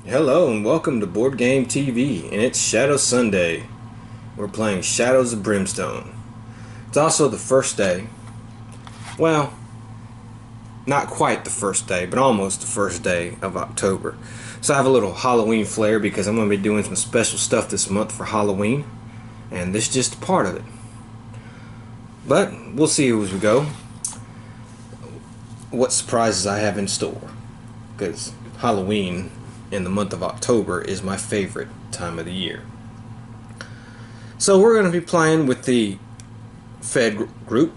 Hello and welcome to Board Game TV, and it's Shadow Sunday. We're playing Shadows of Brimstone. It's also the first day, well, not quite the first day, but almost the first day of October. So I have a little Halloween flair because I'm going to be doing some special stuff this month for Halloween, and this is just a part of it. But we'll see as we go what surprises I have in store, because Halloween in the month of October is my favorite time of the year. So we're going to be playing with the Fed group,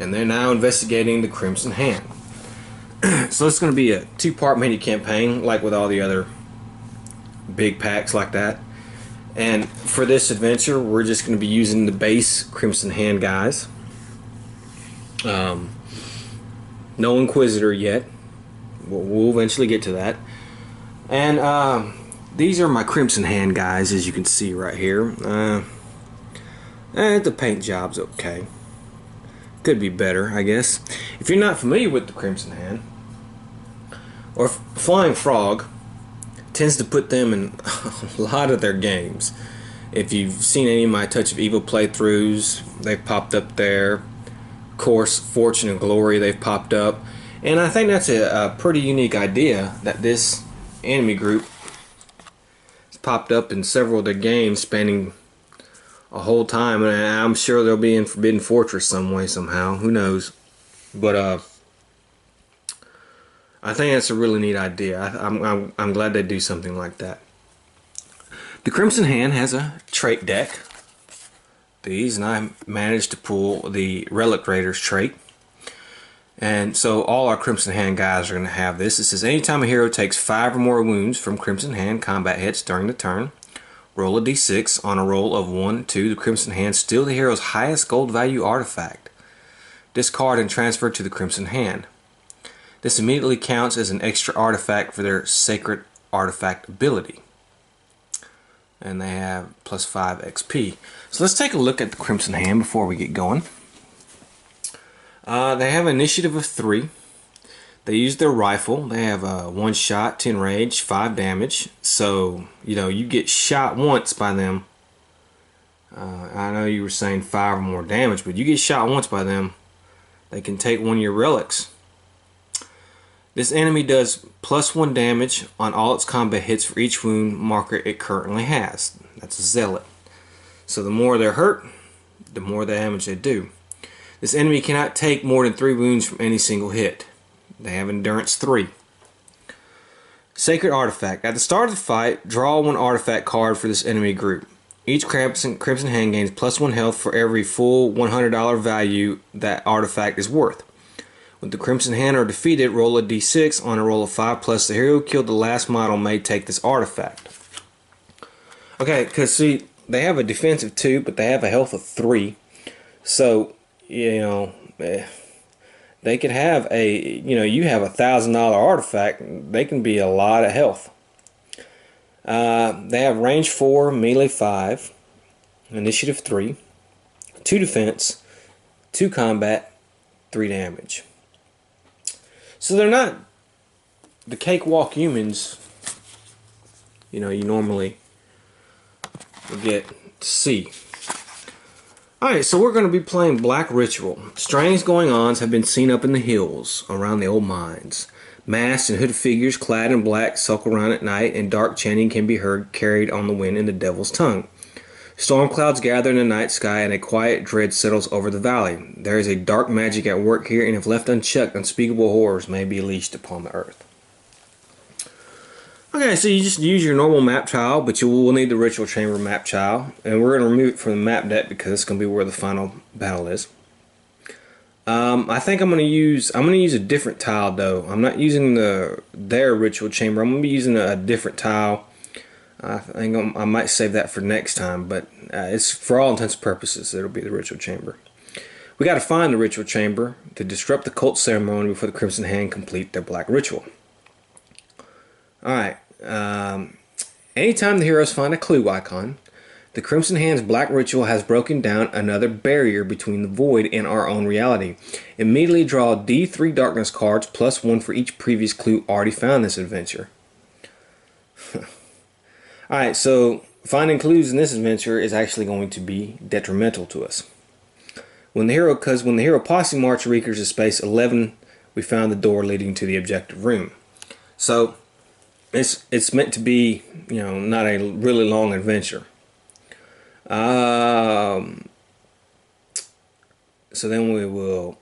and they're now investigating the Crimson Hand. So it's going to be a two-part mini campaign like with all the other big packs like that. And for this adventure we're just going to be using the base Crimson Hand guys. No Inquisitor yet. We'll eventually get to that. And these are my Crimson Hand guys, as you can see right here. The paint job's okay. Could be better, I guess. If you're not familiar with the Crimson Hand, or Flying Frog tends to put them in a lot of their games. If you've seen any of my Touch of Evil playthroughs, they've popped up there. Of course, Fortune and Glory, they've popped up. And I think that's a pretty unique idea, that this enemy group has popped up in several of their games spanning a whole time, and I'm sure they'll be in Forbidden Fortress some way, somehow. Who knows? But I think that's a really neat idea. I'm glad they do something like that. The Crimson Hand has a trait deck. These, and I managed to pull the Relic Raiders trait. And so all our Crimson Hand guys are going to have this. It says anytime a hero takes 5 or more wounds from Crimson Hand combat hits during the turn, roll a d6. On a roll of 1, 2, the Crimson Hand steal the hero's highest gold value artifact. Discard and transfer to the Crimson Hand. This immediately counts as an extra artifact for their Sacred Artifact ability. And they have plus 5 XP. So let's take a look at the Crimson Hand before we get going. They have an initiative of 3. They use their rifle. They have 1 shot, 10 rage, 5 damage. So, you get shot once by them. I know you were saying 5 or more damage, but you get shot once by them, they can take one of your relics. This enemy does plus 1 damage on all its combat hits for each wound marker it currently has. That's a zealot. So the more they're hurt, the more damage they do. This enemy cannot take more than 3 wounds from any single hit. They have endurance 3. Sacred Artifact. At the start of the fight, draw 1 artifact card for this enemy group. Each Crimson Hand gains plus 1 health for every full $100 value that artifact is worth. When the Crimson Hand are defeated, roll a d6. On a roll of 5 plus, the hero who killed the last model may take this artifact. Okay, because see, they have a defense of 2, but they have a health of 3. So, they could have you have $1,000 artifact, they can be a lot of health. They have range 4, melee 5, initiative 3, 2 defense, 2 combat, 3 damage. So they're not the cakewalk humans you normally get to see. Alright, so we're going to be playing Black Ritual. Strange going-ons have been seen up in the hills around the old mines. Masked and hooded figures clad in black circle around at night, and dark chanting can be heard carried on the wind in the devil's tongue. Storm clouds gather in the night sky, and a quiet dread settles over the valley. There is a dark magic at work here, and if left unchecked, unspeakable horrors may be unleashed upon the earth. Okay, so you just use your normal map tile, but you will need the Ritual Chamber map tile, and we're going to remove it from the map deck because it's going to be where the final battle is. I think I'm going to use a different tile though. I'm not using their Ritual Chamber. I'm going to be using a different tile. I think I might save that for next time, but it's for all intents and purposes it'll be the Ritual Chamber. We got to find the Ritual Chamber to disrupt the cult ceremony before the Crimson Hand complete their Black Ritual. Alright, anytime the heroes find a clue icon, the Crimson Hand's Black Ritual has broken down another barrier between the void and our own reality. Immediately draw D3 darkness cards plus 1 for each previous clue already found in this adventure. Alright, so finding clues in this adventure is actually going to be detrimental to us. When the hero posse march reaches to space 11, we found the door leading to the objective room. So it's meant to be, not a really long adventure. So then we will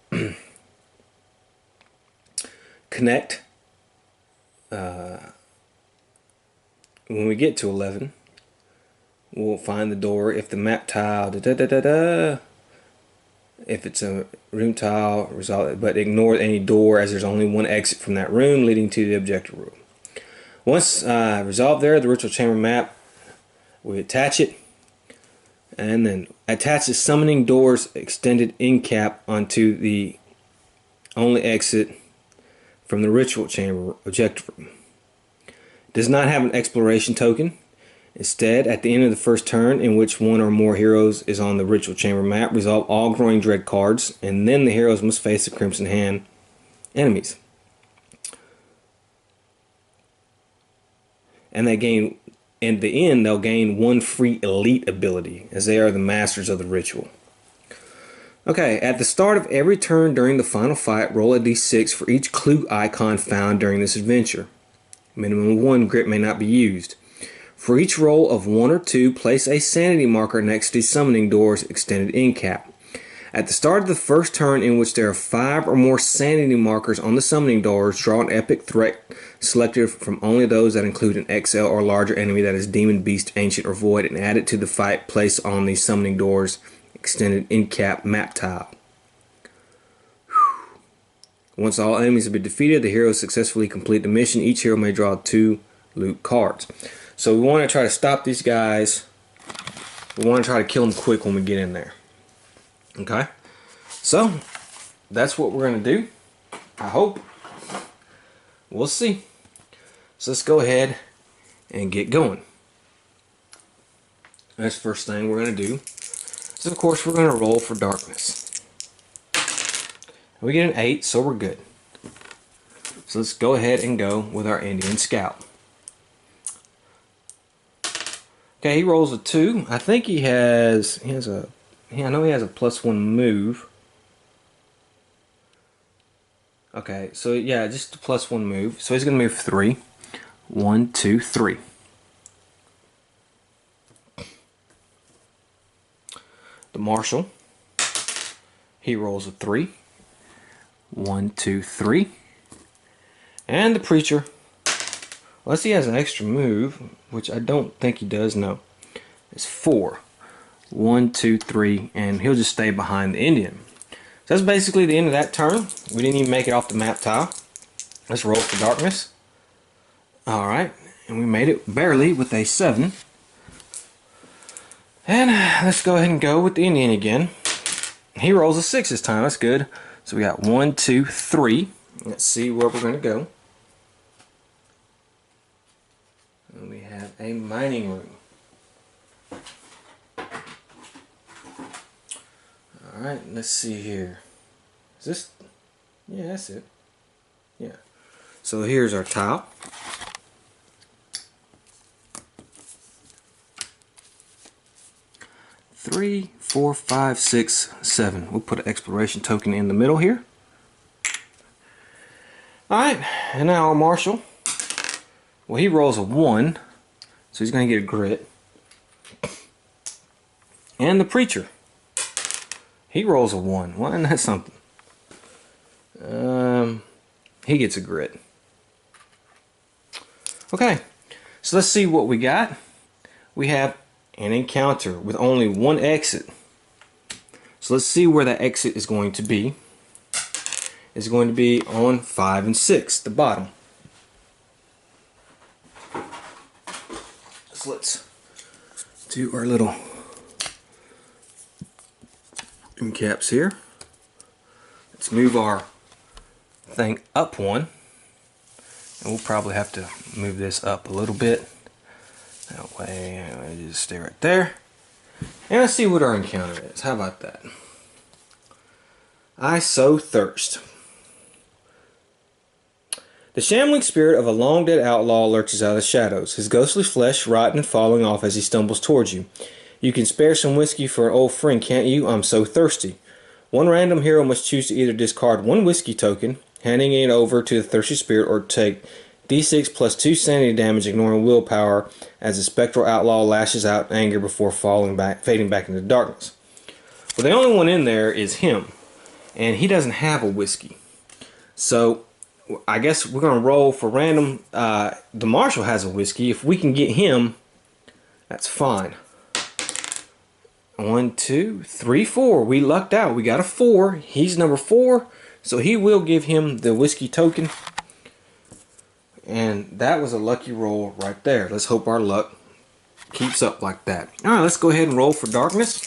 connect. When we get to 11, we'll find the door. If the map tile, if it's a room tile, resolve, but ignore any door as there's only one exit from that room leading to the objective room. Once resolved there, the ritual chamber map, we attach it, and then attach the summoning doors extended end cap onto the only exit from the ritual chamber objective room. It does not have an exploration token. Instead, at the end of the first turn in which one or more heroes is on the ritual chamber map, resolve all growing dread cards, and then the heroes must face the Crimson Hand enemies. And at the end, they'll gain one free elite ability, as they are the masters of the ritual. Okay, at the start of every turn during the final fight, roll a d6 for each clue icon found during this adventure. Minimum of 1 grit may not be used. For each roll of 1 or 2, place a sanity marker next to the summoning door's extended end cap. At the start of the first turn in which there are 5 or more sanity markers on the summoning doors, draw an epic threat selected from only those that include an XL or larger enemy that is demon, beast, ancient, or void, and add it to the fight placed on the summoning door's extended end cap map tile. Once all enemies have been defeated, the heroes successfully complete the mission. Each hero may draw 2 loot cards. So we want to try to stop these guys. We want to try to kill them quick when we get in there. Okay? So, that's what we're going to do. I hope. We'll see. So let's go ahead and get going. That's the first thing we're going to do. So of course we're going to roll for darkness. We get an 8, so we're good. So let's go ahead and go with our Indian Scout. Okay, he rolls a 2. I think I know he has a +1 move. Okay, so yeah, just a +1 move. So he's going to move 3. 1, 2, 3. The Marshal, he rolls a 3. 1, 2, 3. And the Preacher, unless he has an extra move, which I don't think he does, no. It's 4. 1, 2, 3, and he'll just stay behind the Indian. So that's basically the end of that turn. We didn't even make it off the map tile. Let's roll for darkness. Alright, and we made it barely with a 7. And let's go ahead and go with the Indian again. He rolls a 6 this time, that's good. So we got 1, 2, 3. Let's see where we're going to go. And we have a mining room. Alright, let's see here. Is this? Yeah, that's it. Yeah. So here's our tile. Three, 4, 5, 6, 7. We'll put an exploration token in the middle here. Alright, and now our Marshal. Well, he rolls a 1, so he's going to get a grit. And the Preacher, he rolls a 1. Well, and that's something. He gets a grit. Okay, so let's see what we got. We have an encounter with only one exit. So let's see where that exit is going to be. It's going to be on 5 and 6, the bottom. So let's do our little caps here. Let's move our thing up 1. And we'll probably have to move this up a little bit. That way, I just stay right there. And let's see what our encounter is. How about that? I sow thirst. The shambling spirit of a long-dead outlaw lurches out of the shadows, his ghostly flesh rotten and falling off as he stumbles towards you. You can spare some whiskey for an old friend, can't you? I'm so thirsty. One random hero must choose to either discard one whiskey token, handing it over to the thirsty spirit, or take d6 plus 2 sanity damage, ignoring willpower, as the spectral outlaw lashes out in anger before fading back into darkness. Well, the only one in there is him, and he doesn't have a whiskey. So I guess we're going to roll for random. The marshal has a whiskey. If we can get him, that's fine. 1, 2, 3, 4. We lucked out. We got a 4. He's number 4, so he will give him the whiskey token. And that was a lucky roll right there. Let's hope our luck keeps up like that. Alright, let's go ahead and roll for darkness.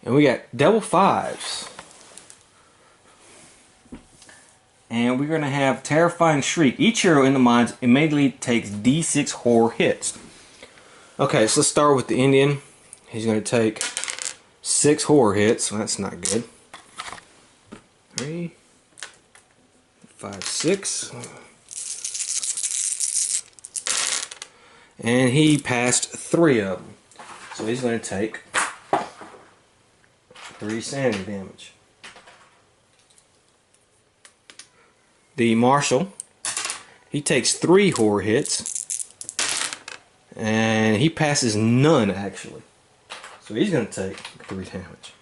And we got double 5s. And we're going to have Terrifying Shriek. Each hero in the mines immediately takes d6 horror hits. Okay, so let's start with the Indian. He's going to take 6 horror hits. So that's not good. 3, 5, 6. And he passed 3 of them. So he's going to take 3 sanity damage. The marshal, he takes 3 horror hits. And he passes none, actually. So he's going to take 3 damage.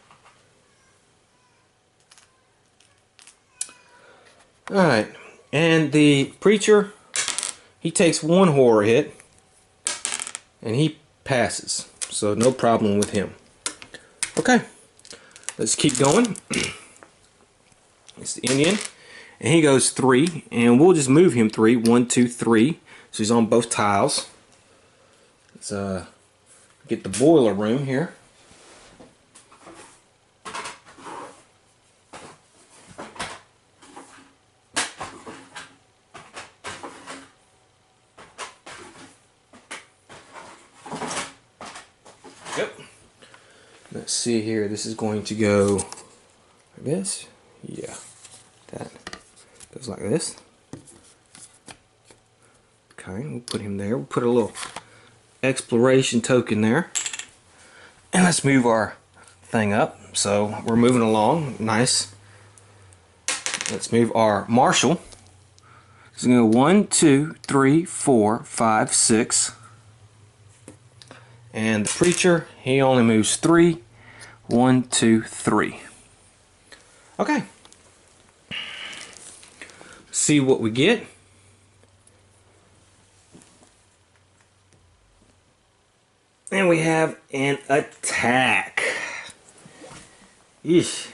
Alright. And the preacher, he takes 1 horror hit. And he passes. So no problem with him. Okay. Let's keep going. It's the Indian. And he goes 3. And we'll just move him 3. 1, 2, 3. So he's on both tiles. Let's get the boiler room here. Yep. Let's see here. This is going to go like this. Yeah. That goes like this. Okay, we'll put him there. We'll put a little exploration token there. And let's move our thing up. So we're moving along. Nice. Let's move our marshal. So we're going to go 1, 2, 3, 4, 5, 6. And the preacher, he only moves 3. 1, 2, 3. Okay. See what we get. And we have an attack. Yeesh.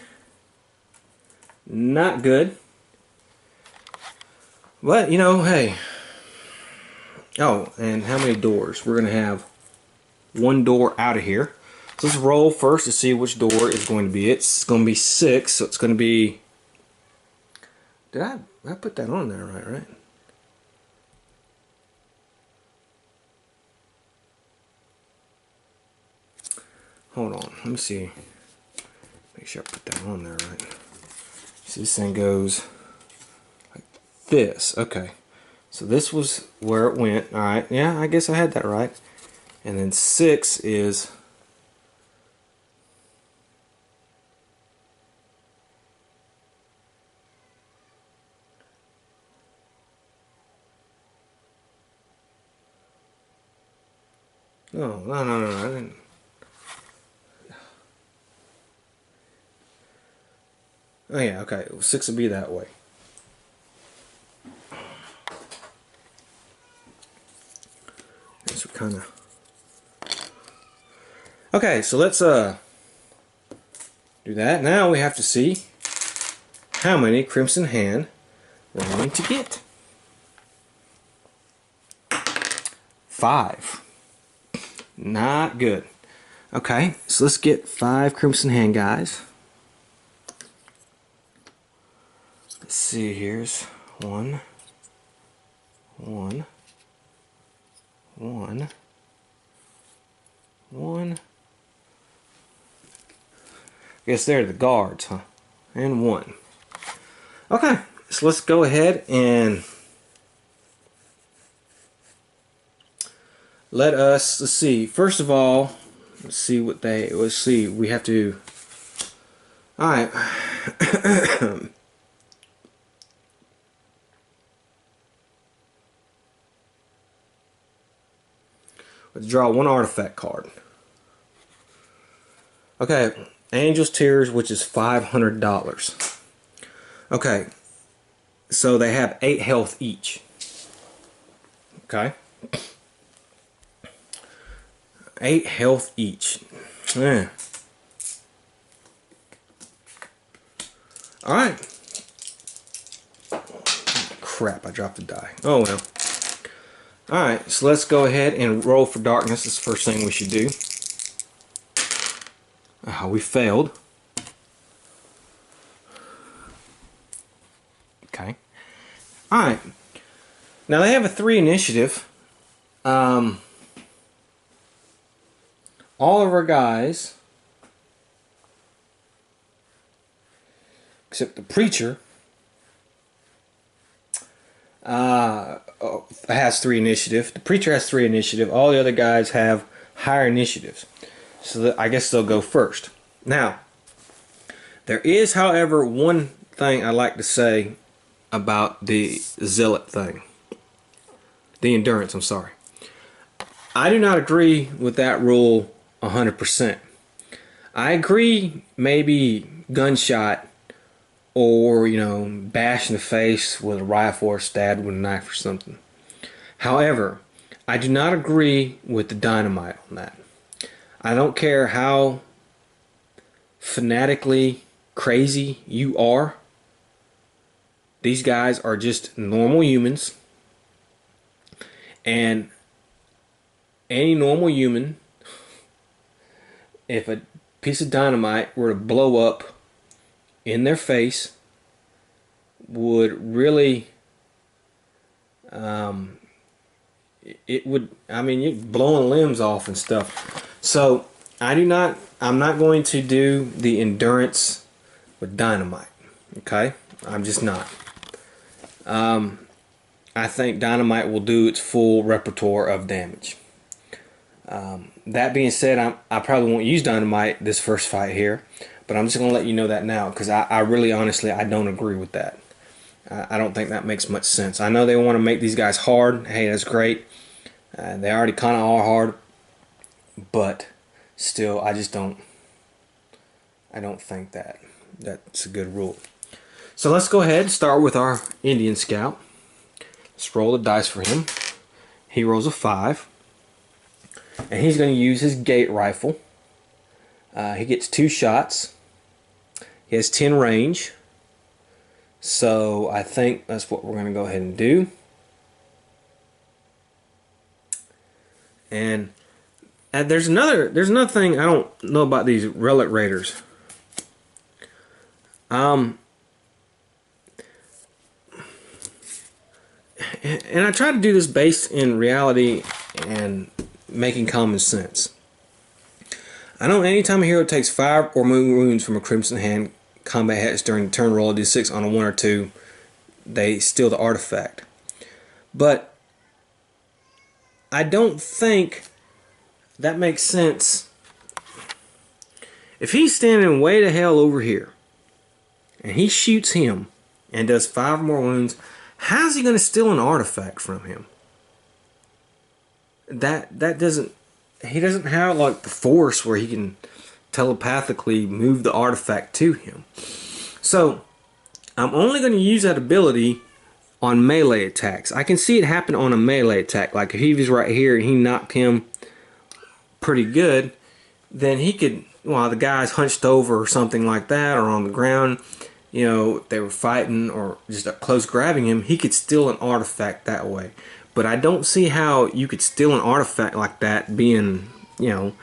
Not good. But, you know, hey. Oh, and how many doors? We're going to have 1 door out of here. So let's roll first to see which door is going to be. It's going to be 6, so it's going to be... Did I put that on there right? Hold on, let me see. Make sure I put that on there right. See, this thing goes like this. Okay, so this was where it went. All right, yeah, I guess I had that right. And then 6 is... No, I didn't. Oh yeah, okay. 6 would be that way. So kind of. Okay, so let's do that. Now we have to see how many Crimson Hand we're going to get. 5. Not good. Okay, so let's get 5 Crimson Hand, guys. Let's see, here's 1, 1, 1, 1. Guess they're the guards, huh? And 1. Okay, let's so let's go ahead and let's see. First of all, let's see, we have to, alright. Let's draw one artifact card. Okay, Angel's Tears, which is $500. Okay, so they have 8 health each. Okay, 8 health each. Yeah. All right. Crap! I dropped the die. Oh well. All right, so let's go ahead and roll for darkness. That's the first thing we should do. We failed. Okay. Alright. Now they have a 3 initiative. All of our guys, except the preacher, has 3 initiative. The preacher has 3 initiative. All the other guys have higher initiatives. So I guess they'll go first. Now, there is, however, one thing I'd like to say about the zealot thing. The endurance, I'm sorry. I do not agree with that rule 100%. I agree maybe gunshot or, you know, bash in the face with a rifle or stab with a knife or something. However, I do not agree with the dynamite on that. I don't care how fanatically crazy you are. These guys are just normal humans. And any normal human, if a piece of dynamite were to blow up in their face, would really, it would, I mean, you're blowing limbs off and stuff. So I'm not going to do the endurance with dynamite. Okay, I'm just not. I think dynamite will do its full repertoire of damage. That being said, I probably won't use dynamite this first fight here, but I'm just going to let you know that now, because I really honestly I don't agree with that. I don't think that makes much sense. I know they want to make these guys hard. Hey, that's great. They already kind of are hard, but still, I don't think that's a good rule. So let's go ahead and start with our Indian Scout. Let's roll the dice for him. He rolls a 5. And he's going to use his gate rifle. He gets 2 shots. He has 10 range. So I think that's what we're going to go ahead and do. And there's another thing I don't know about these relic raiders. And I try to do this based in reality and making common sense. I know anytime a hero takes 5 or more wounds from a Crimson Hand combat hex during the turn roll of D6 on a 1 or 2, they steal the artifact. But I don't think that makes sense. If he's standing way the hell over here and he shoots him and does 5 or more wounds, how's he going to steal an artifact from him? That doesn't, he doesn't have like the force where he can telepathically move the artifact to him. So I'm only going to use that ability on melee attacks. I can see it happen on a melee attack. Like if he was right here and he knocked him pretty good, then he could, while the guy's hunched over or something like that, or on the ground, you know, they were fighting or just up close grabbing him, he could steal an artifact that way. But I don't see how you could steal an artifact like that being, you know,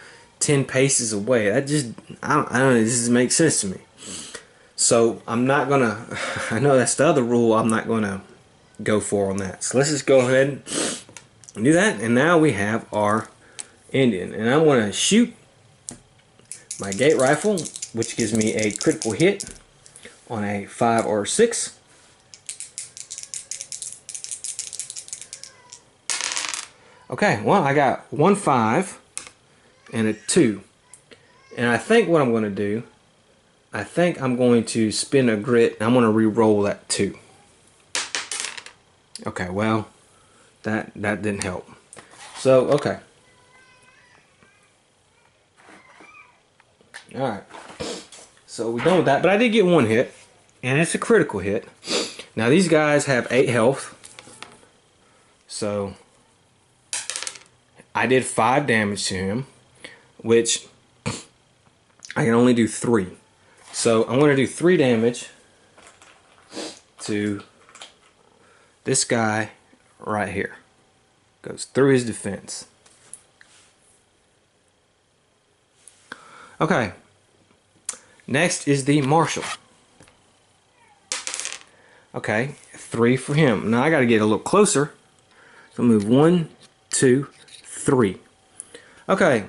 10 paces away. That just, I don't know, this doesn't make sense to me. So I'm not gonna, I know that's the other rule I'm not gonna go for on that. So let's just go ahead and do that. And now we have our Indian. And I'm gonna shoot my gate rifle, which gives me a critical hit on a 5 or 6. Okay, well, I got 1 5 and a 2. And I think what I'm going to do, I think I'm going to spin a grit and I'm going to re-roll that 2. Okay, well, that didn't help. So, okay. Alright. So we're done with that. But I did get 1 hit. And it's a critical hit. Now these guys have 8 health. So I did 5 damage to him, which I can only do 3. So I'm going to do 3 damage to this guy right here. Goes through his defense. Okay. Next is the marshal. Okay, 3 for him. Now I got to get a little closer. So move 1, 2, 3. Okay.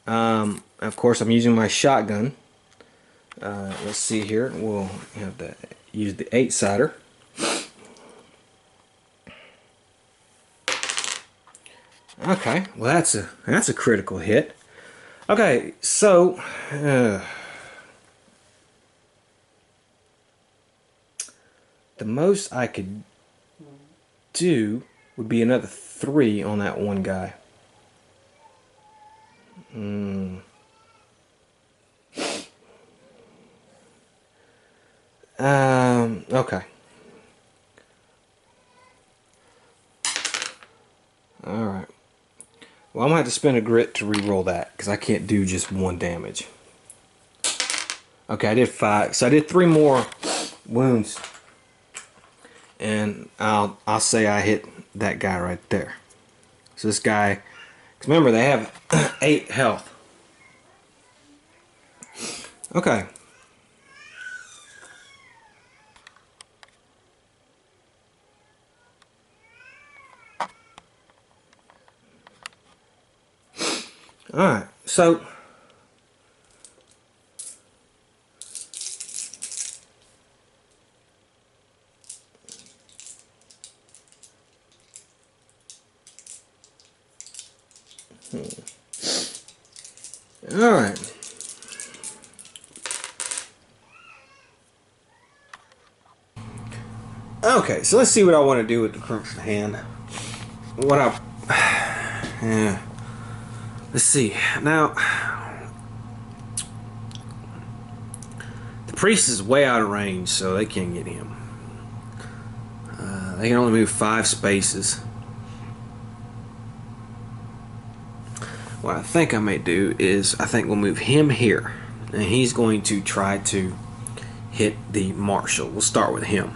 Of course, I'm using my shotgun. Let's see here. We'll have to use the 8-sider. Okay, well that's a critical hit. Okay, so the most I could do would be another 3 on that one guy. Okay. Alright. Well, I'm going to have to spend a grit to re-roll that, because I can't do just 1 damage. Okay, I did 5. So I did 3 more wounds. And I'll say I hit that guy right there. So this guy, because remember they have 8 health. Okay. Alright, so alright. Okay, so let's see what I want to do with the crimson hand. Yeah. Let's see. Now, the priest is way out of range, so they can't get him. They can only move 5 spaces. What I think I may do is, I think we'll move him here. And he's going to try to hit the marshal. We'll start with him.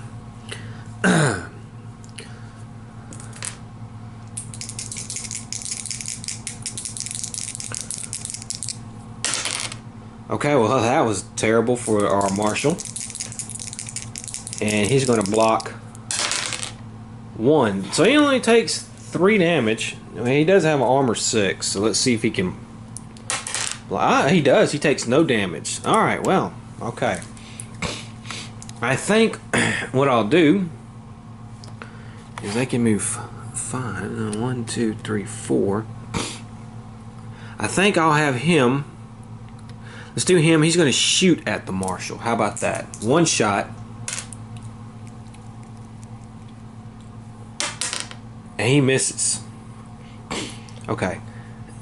Okay, well that was terrible for our marshal. And he's going to block 1. So he only takes 3 damage. I mean, he does have an armor 6, so let's see if he can... he does. He takes no damage. Alright, well, okay. I think what I'll do is they can move 5. 1, 2, 3, 4. I think I'll have him... Let's do him. He's going to shoot at the marshal. How about that? 1 shot. And he misses. Okay.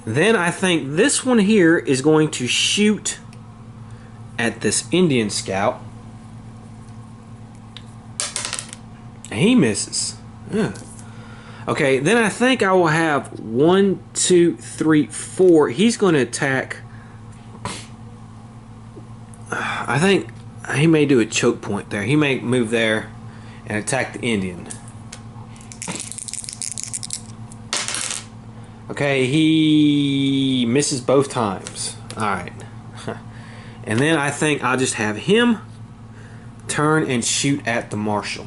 Then I think this one here is going to shoot at this Indian scout. And he misses. Yeah. Okay, then I think I will have 1, 2, 3, 4. He's going to attack... I think he may do a choke point there. He may move there and attack the Indian. Okay, he misses both times. Alright. And then I think I'll just have him turn and shoot at the marshal.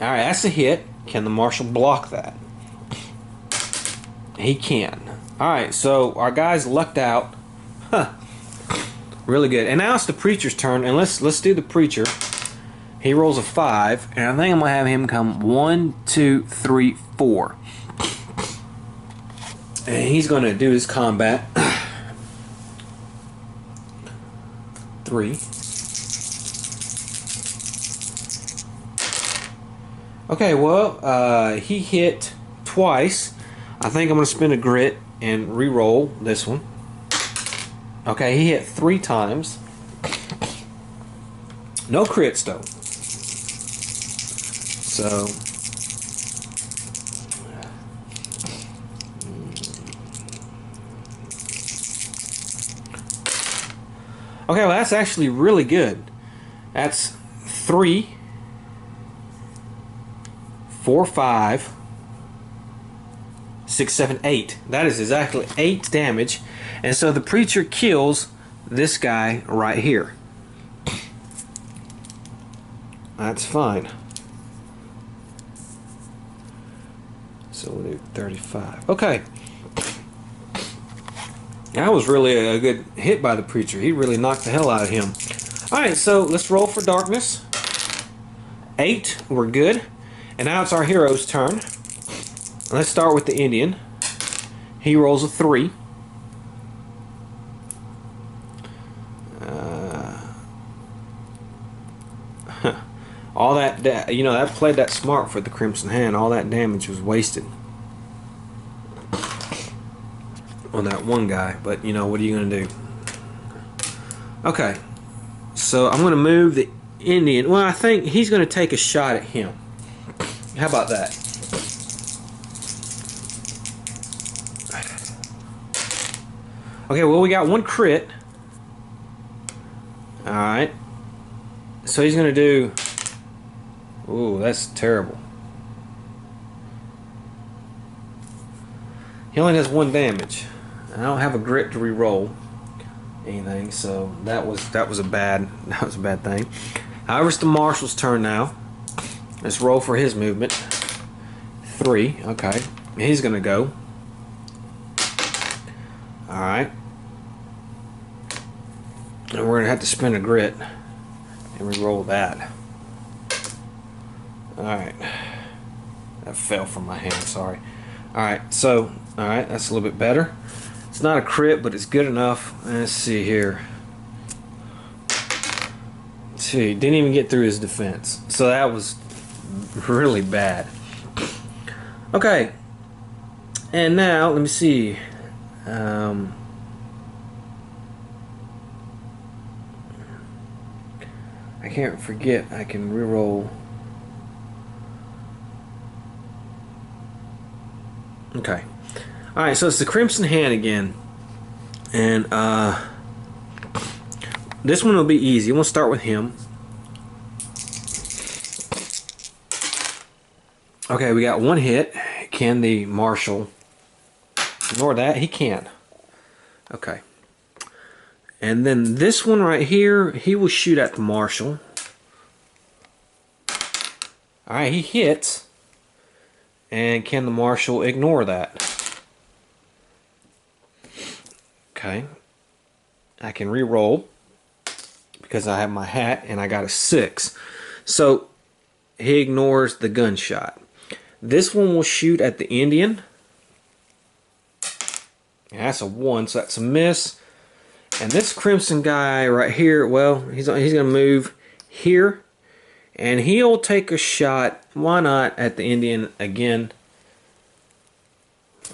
Alright, that's a hit. Can the marshal block that? He can. Alright, so our guy's lucked out. Huh. Really good. And now it's the preacher's turn, and let's do the preacher. He rolls a 5, and I think I'm going to have him come 1, 2, 3, 4. And he's going to do his combat. 3. Okay, well, he hit twice. I think I'm going to spend a grit and re-roll this one. Okay, he hit 3 times. No crits though. So okay, well that's actually really good. That's 3, 4, 5, 6, 7, 8. That is exactly 8 damage. And so the preacher kills this guy right here. That's fine. So we'll do 35. Okay. That was really a good hit by the preacher. He really knocked the hell out of him. Alright, so let's roll for darkness. 8, we're good. And now it's our hero's turn. Let's start with the Indian. He rolls a 3. All that, you know, that played that smart for the Crimson Hand. All that damage was wasted on that one guy. But, you know, what are you going to do? Okay. So I'm going to move the Indian. Well, I think he's going to take a shot at him. How about that? Okay, well, we got 1 crit. Alright. So he's going to do... Ooh, that's terrible. He only does 1 damage. I don't have a grit to re-roll anything, so that was a bad thing. However, it's the Marshal's turn now. Let's roll for his movement. 3, okay. He's gonna go. Alright. And we're gonna have to spend a grit and re-roll that. Alright. That fell from my hand, sorry. Alright, so, alright, that's a little bit better. It's not a crit, but it's good enough. Let's see here. See, didn't even get through his defense. So that was really bad. Okay. And now, let me see. I can't forget, I can re-roll. Okay. Alright, so it's the Crimson Hand again. And this one will be easy. We'll start with him. Okay, we got 1 hit. Can the Marshal ignore that? He can. Okay. And then this one right here, he will shoot at the Marshal. Alright, he hits. And can the Marshal ignore that? Okay. I can re-roll because I have my hat and I got a 6. So he ignores the gunshot. This one will shoot at the Indian. And that's a 1, so that's a miss. And this Crimson guy right here, well, he's going to move here. And he'll take a shot, why not, at the Indian again.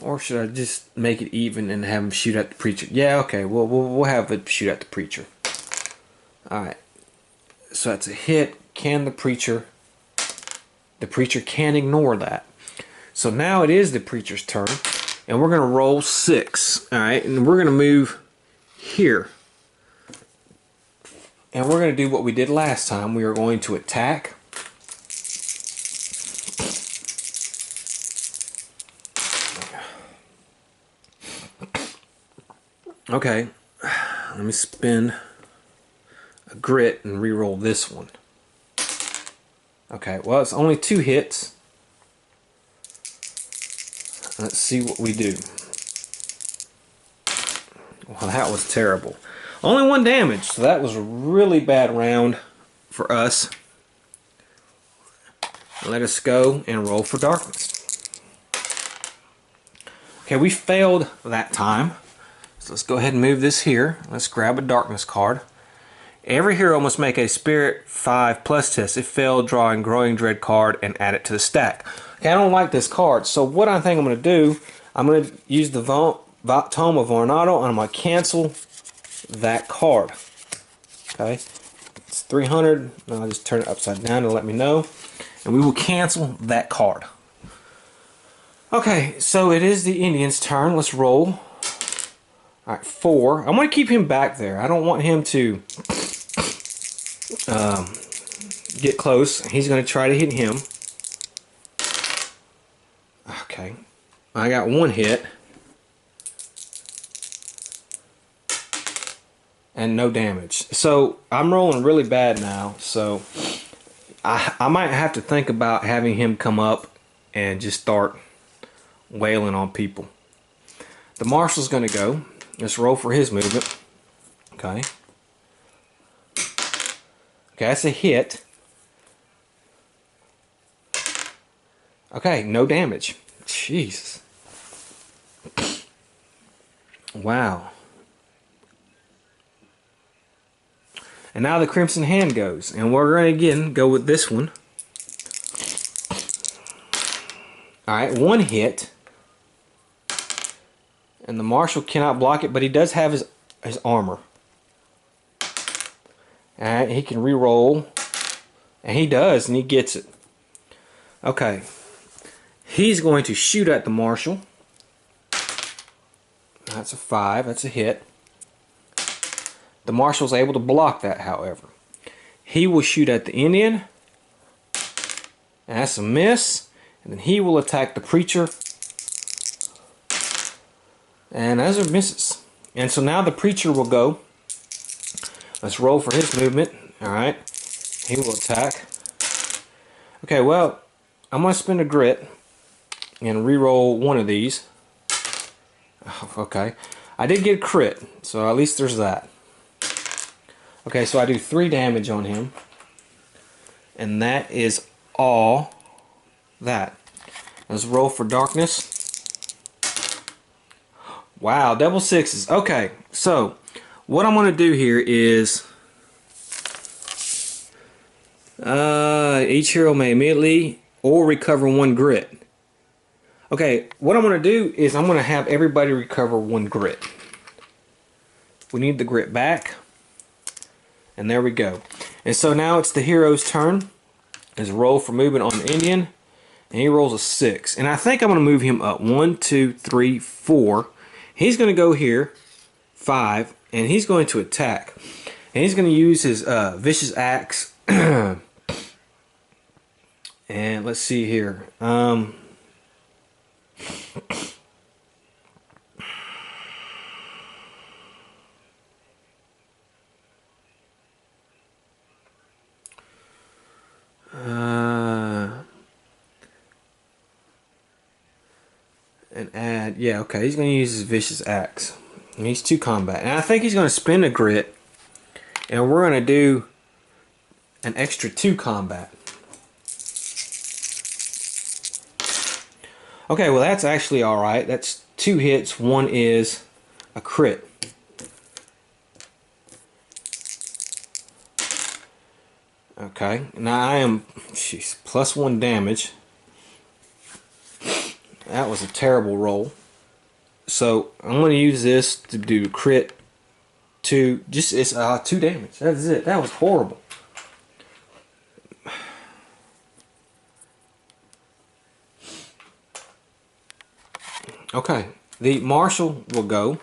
Or should I just make it even and have him shoot at the preacher? Yeah, okay, we'll have it shoot at the preacher. Alright. So that's a hit. Can the preacher... The preacher can ignore that. So now it is the preacher's turn. And we're going to roll 6. Alright, and we're going to move here. And we're going to do what we did last time. We are going to attack. Okay. Let me spin a grit and re-roll this one. Okay, well, it's only 2 hits. Let's see what we do. Well, that was terrible. Only 1 damage, so that was a really bad round for us. Let us go and roll for darkness. Okay, we failed that time. So let's go ahead and move this here. Let's grab a darkness card. Every hero must make a Spirit 5 plus test. If failed, draw a Growing Dread card and add it to the stack. Okay, I don't like this card, so what I think I'm going to do, I'm going to use the Tome of Vornado, and I'm going to cancel that card. Okay, it's 300. I'll just turn it upside down to let me know. And we will cancel that card. Okay, so it is the Indian's turn. Let's roll. Alright, 4. I'm going to keep him back there. I don't want him to get close. He's going to try to hit him. Okay. I got 1 hit. And no damage. So I'm rolling really bad now. So I might have to think about having him come up and just start wailing on people. The marshal's going to go. Let's roll for his movement. Okay. Okay, that's a hit. Okay, no damage. Jesus. Wow. And now the Crimson Hand goes. And we're going to again go with this one. Alright, 1 hit. And the Marshal cannot block it, but he does have his armor. Alright, he can re-roll. And he does, and he gets it. Okay. He's going to shoot at the Marshal. That's a 5, that's a hit. The Marshal's able to block that, however. He will shoot at the Indian. And that's a miss. And then he will attack the Preacher. And those are misses. And so now the Preacher will go. Let's roll for his movement. Alright. He will attack. Okay, well, I'm going to spend a grit and re-roll one of these. Okay. I did get a crit, so at least there's that. Okay, so I do 3 damage on him. And that is all that. Let's roll for darkness. Wow, double 6s. Okay, so what I'm going to do here is each hero may immediately or recover 1 grit. Okay, what I'm going to do is I'm going to have everybody recover 1 grit. We need the grit back. And there we go. And so now it's the hero's turn. Let's roll for movement on the Indian. And he rolls a 6. And I think I'm going to move him up. 1, 2, 3, 4. He's going to go here. 5. And he's going to attack. And he's going to use his Vicious Axe. And let's see here. And add, yeah, okay, he's going to use his Vicious Axe. And he's 2 combat. And I think he's going to spend a grit. And we're going to do an extra 2 combat. Okay, well that's actually alright. That's 2 hits. 1 is a crit. Okay, now I am, plus 1 damage. That was a terrible roll. So I'm going to use this to do crit 2. Just it's 2 damage. That's it. That was horrible. Okay, the Marshal will go.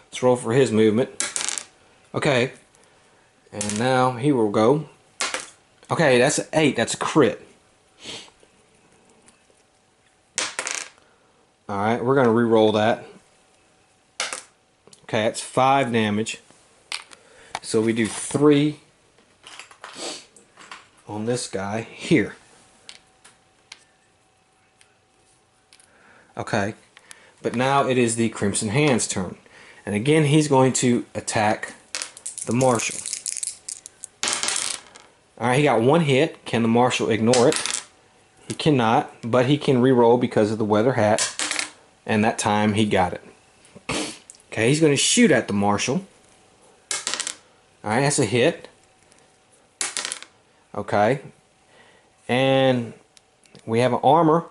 Let's roll for his movement. Okay, and now he will go. Okay, that's an 8. That's a crit. Alright, we're going to re-roll that. Okay, that's 5 damage. So we do 3 on this guy here. Okay, but now it is the Crimson Hand's turn. And again, he's going to attack the Marshal. Alright, he got 1 hit. Can the Marshal ignore it? He cannot, but he can re-roll because of the weather hat. And that time he got it. Okay, he's going to shoot at the marshal. Alright, that's a hit. Okay. And we have an armor.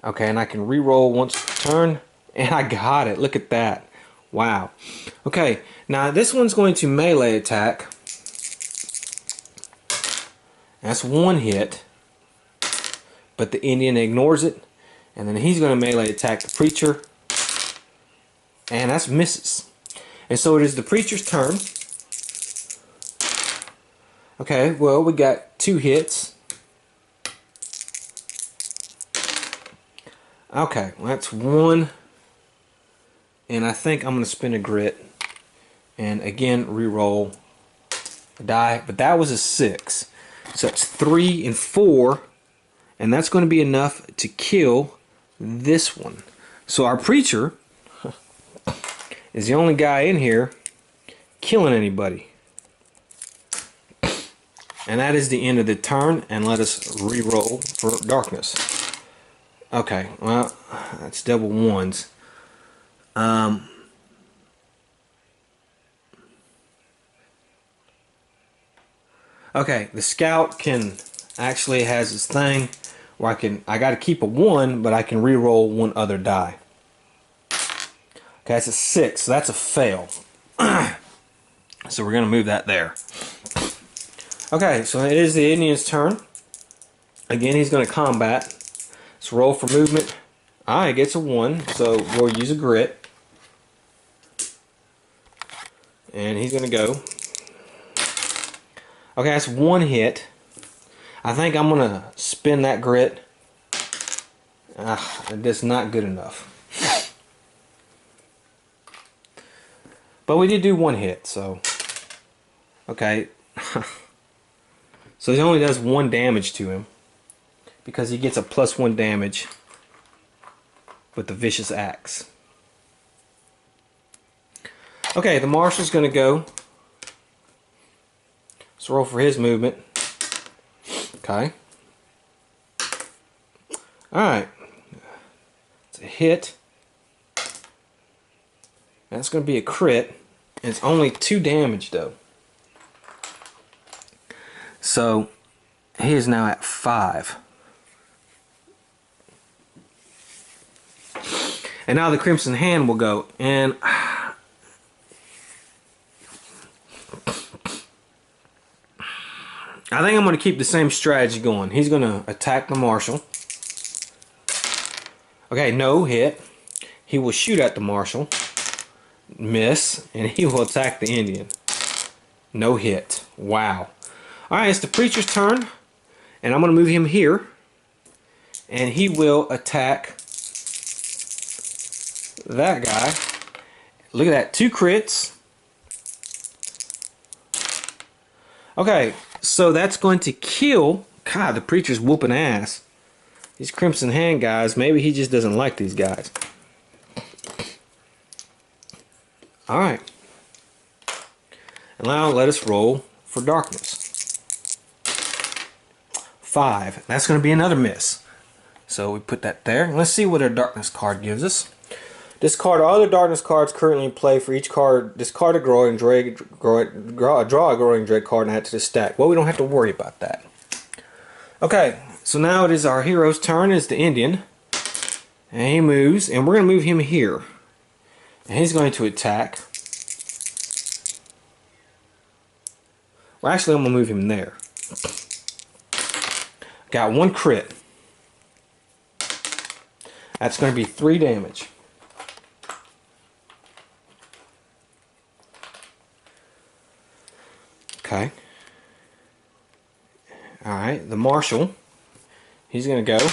Okay, and I can re-roll once per turn. And I got it. Look at that. Wow. Okay, now this one's going to melee attack. That's one hit. But the Indian ignores it. And then he's going to melee attack the preacher. And that's misses. And so it is the preacher's turn. Okay, well, we got 2 hits. Okay, well, that's 1. And I think I'm going to spin a grit. And again, re-roll a die. But that was a 6. So it's 3 and 4. And that's going to be enough to kill this one. So our preacher is the only guy in here killing anybody. And that is the end of the turn. And let us re-roll for darkness. Okay, well, that's double 1s. Okay, the scout actually has this thing where I got to keep a 1, but I can re-roll 1 other die. Okay, that's a 6, so that's a fail. So we're going to move that there. Okay, so it is the Indian's turn. Again, he's going to combat. Let's roll for movement. Alright, gets a 1, so we'll use a grit. And he's going to go. Okay, that's 1 hit. I think I'm going to spin that grit. That's not good enough. But we did do 1 hit, so. Okay. So he only does 1 damage to him. Because he gets a +1 damage with the vicious axe. Okay, the marshal's going to go. Let's roll for his movement. Okay. Alright. It's a hit. That's going to be a crit. And it's only 2 damage though. So he is now at 5. And now the Crimson Hand will go. And I think I'm going to keep the same strategy going. He's going to attack the marshal. Okay, no hit. He will shoot at the marshal. Miss. And he will attack the Indian. No hit. Wow. Alright, it's the preacher's turn. And I'm going to move him here. And he will attack that guy. Look at that. 2 crits. Okay, so that's going to kill. God, the preacher's whooping ass. These Crimson Hand guys, maybe he just doesn't like these guys. Alright. And now let us roll for darkness. 5. That's going to be another miss. So we put that there. And let's see what our darkness card gives us. Discard all other darkness cards currently in play. For each card, discard a growing dread, draw a growing dread card and add to the stack. Well, we don't have to worry about that. Okay, so now it is our hero's turn. It's the Indian. And he moves, and we're going to move him here. And he's going to attack. Well, actually, I'm going to move him there. Got 1 crit. That's going to be 3 damage. Okay. Alright, the marshal. He's going to go.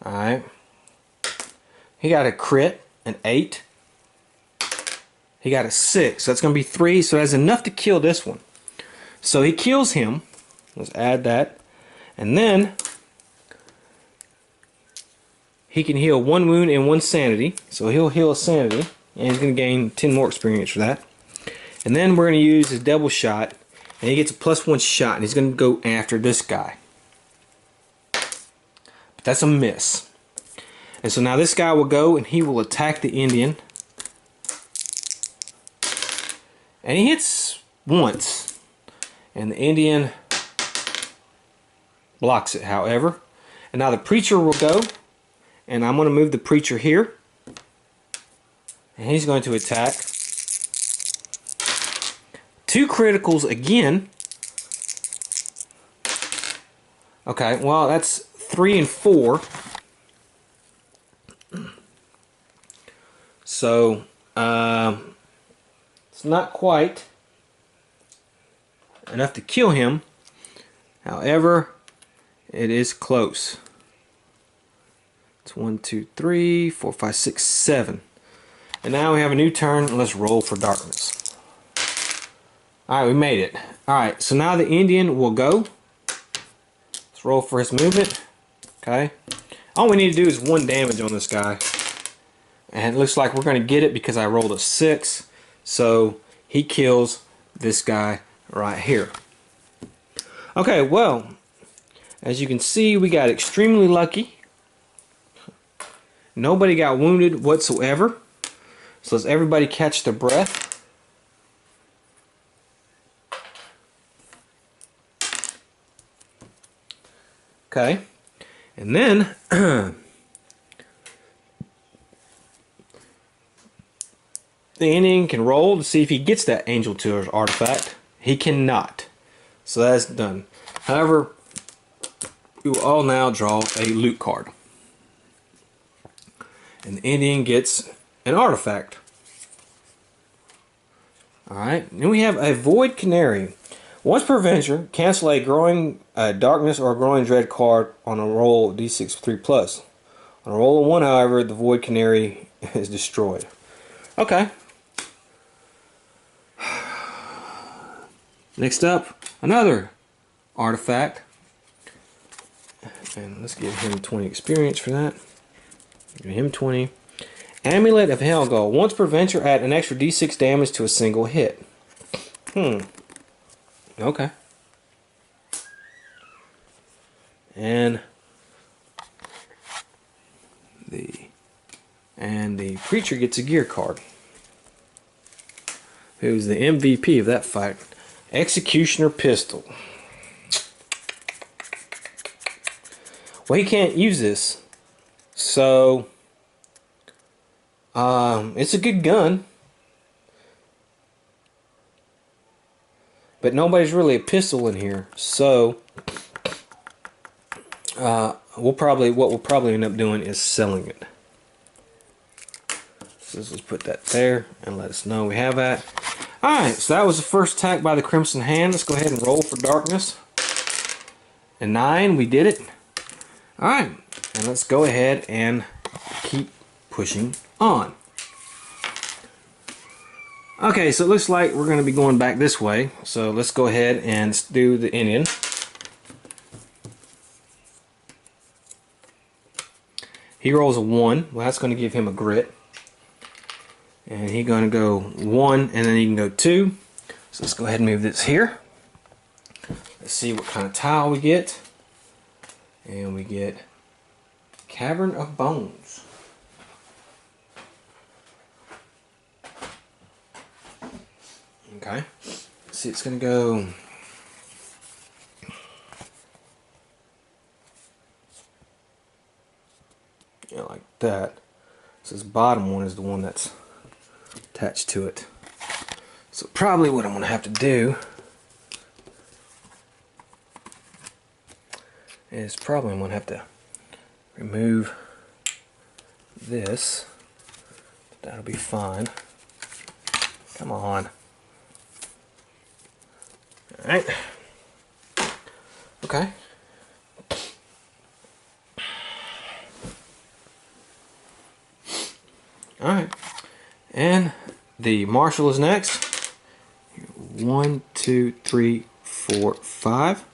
Alright. He got a crit, an 8. He got a 6. So that's going to be 3. So that's enough to kill this one. So he kills him. Let's add that. And then he can heal 1 wound and 1 sanity. So he'll heal a sanity. And he's going to gain 10 more experience for that. And then we're going to use his double shot. And he gets a +1 shot. And he's going to go after this guy. That's a miss. And so now this guy will go and he will attack the Indian. And he hits once. And the Indian blocks it, however. And now the preacher will go. And I'm going to move the preacher here. And he's going to attack. 2 criticals again. Okay, well that's 3 and 4. So, it's not quite enough to kill him. However, it is close. It's 1, 2, 3, 4, 5, 6, 7. And now we have a new turn. Let's roll for darkness. Alright, we made it. Alright, so now the Indian will go. Let's roll for his movement. Okay. All we need to do is 1 damage on this guy. And it looks like we're going to get it because I rolled a 6. So he kills this guy right here. Okay, well, as you can see, we got extremely lucky. Nobody got wounded whatsoever. So let's everybody catch their breath. Okay. And then the Indian can roll to see if he gets that Angel Tour's artifact. He cannot. So that's done. However, we will all now draw a loot card. And the Indian gets an artifact. Alright, then we have a Void Canary. Once per venture, cancel a Growing Darkness or a Growing Dread card on a roll d6 3+. On a roll of 1, however, the Void Canary is destroyed. Okay. Next up, another artifact. And let's give him 20 experience for that. Give him 20. Amulet of Hellgall. Once per venture, add an extra d6 damage to a single hit. Okay. And the preacher gets a gear card. Who's the MVP of that fight? Executioner Pistol. Well, he can't use this. So it's a good gun. But nobody's really a pistol in here. So what we'll probably end up doing is selling it. So let's just put that there and let us know we have that. Alright, so that was the first attack by the Crimson Hand. Let's go ahead and roll for darkness. And 9, we did it. Alright, and let's go ahead and keep pushing on. Okay, so it looks like we're going to be going back this way. So let's go ahead and do the Indian. He rolls a 1. Well, that's going to give him a grit. And he's going to go 1, and then he can go 2. So let's go ahead and move this here. Let's see what kind of tile we get. And we get Cavern of Bones. Okay. Let's see, it's going to go... yeah, like that. So this bottom one is the one that's attached to it. So probably what I'm going to have to do is probably I'm going to have to remove this. That'll be fine. Come on. Alright. Okay. Alright. And the Marshal is next. 1, 2, 3, 4, 5.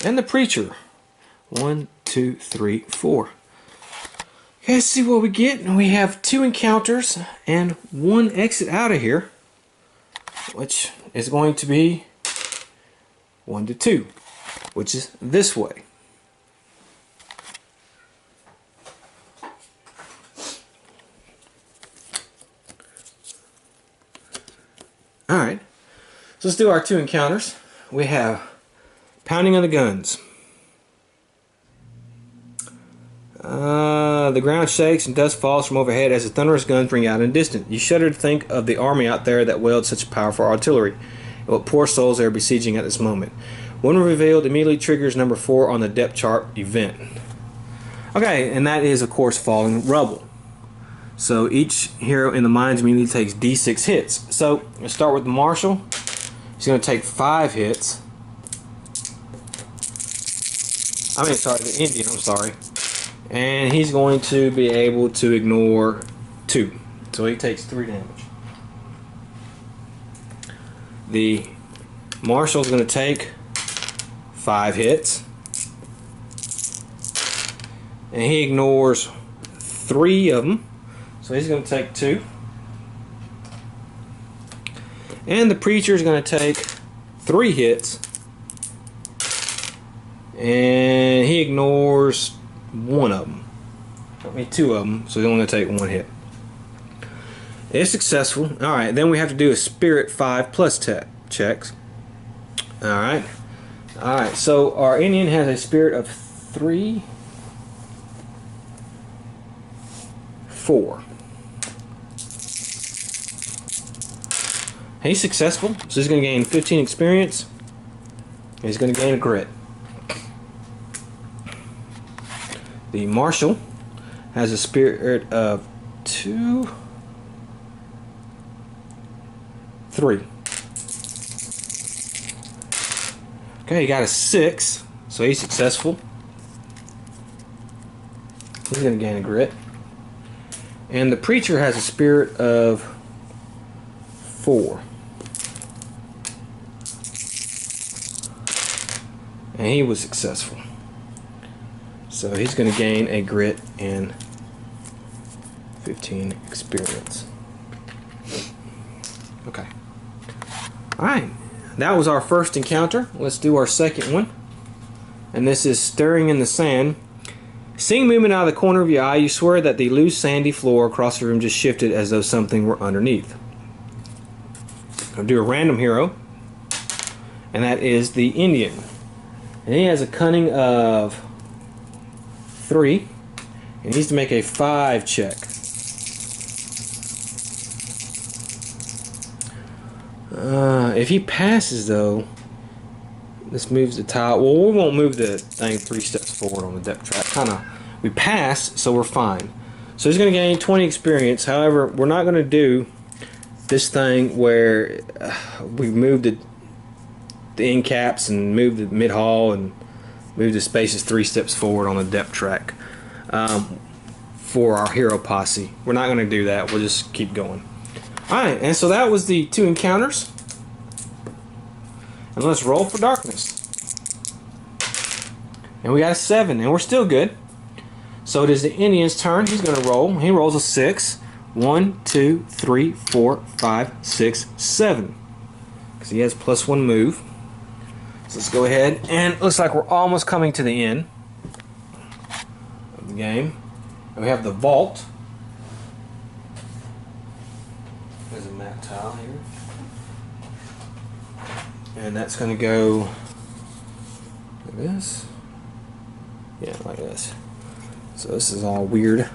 And the Preacher. 1, 2, 3, 4. Okay, let's see what we get. We have 2 encounters and 1 exit out of here, which is going to be 1 to 2, which is this way. So let's do our 2 encounters. We have Pounding of the Guns. The ground shakes and dust falls from overhead as the thunderous guns ring out in the distance. You shudder to think of the army out there that wields such powerful artillery, and what poor souls they are besieging at this moment. When revealed, immediately triggers number 4 on the depth chart event. Okay, and that is, of course, falling rubble. So each hero in the mines immediately takes D6 hits. So let's start with the Marshal. He's going to take 5 hits. The Indian, I'm sorry. And he's going to be able to ignore 2. So he takes 3 damage. The Marshal's going to take 5 hits. And he ignores 3 of them. So he's going to take 2. And the Preacher is going to take 3 hits. And he ignores 1 of them. 2 of them. So he's only going to take 1 hit. It's successful. Alright, then we have to do a Spirit 5+ checks. Alright. Alright, so our Indian has a Spirit of 3, 4. He's successful, so he's going to gain 15 experience. And he's going to gain a grit. The Marshal has a Spirit of 2, 3. Okay, he got a 6, so he's successful. He's going to gain a grit. And the Preacher has a Spirit of 4. And he was successful. So he's going to gain a grit and 15 experience. Okay. Alright. That was our first encounter. Let's do our second one. And this is Stirring in the Sand. Seeing movement out of the corner of your eye, you swear that the loose sandy floor across the room just shifted as though something were underneath. I'll do a random hero. And that is the Indian. And he has a cunning of 3. He needs to make a 5 check. If he passes, though, this moves the tile. Well, we won't move the thing 3 steps forward on the depth track. We pass, so we're fine. So he's going to gain 20 experience. However, we're not going to do this thing where we move the end caps and move the mid hall and move the spaces 3 steps forward on the depth track for our hero posse. We're not going to do that. We'll just keep going. Alright, and so that was the 2 encounters. And let's roll for darkness. And we got a 7, and we're still good. So it is the Indian's turn. He's going to roll. He rolls a 6. 1, 2, 3, 4, 5, 6, 7. Because he has +1 move. So let's go ahead. And it looks like we're almost coming to the end of the game. And we have the vault. There's a mat tile here. And that's going to go like this. Yeah, like this. So this is all weird.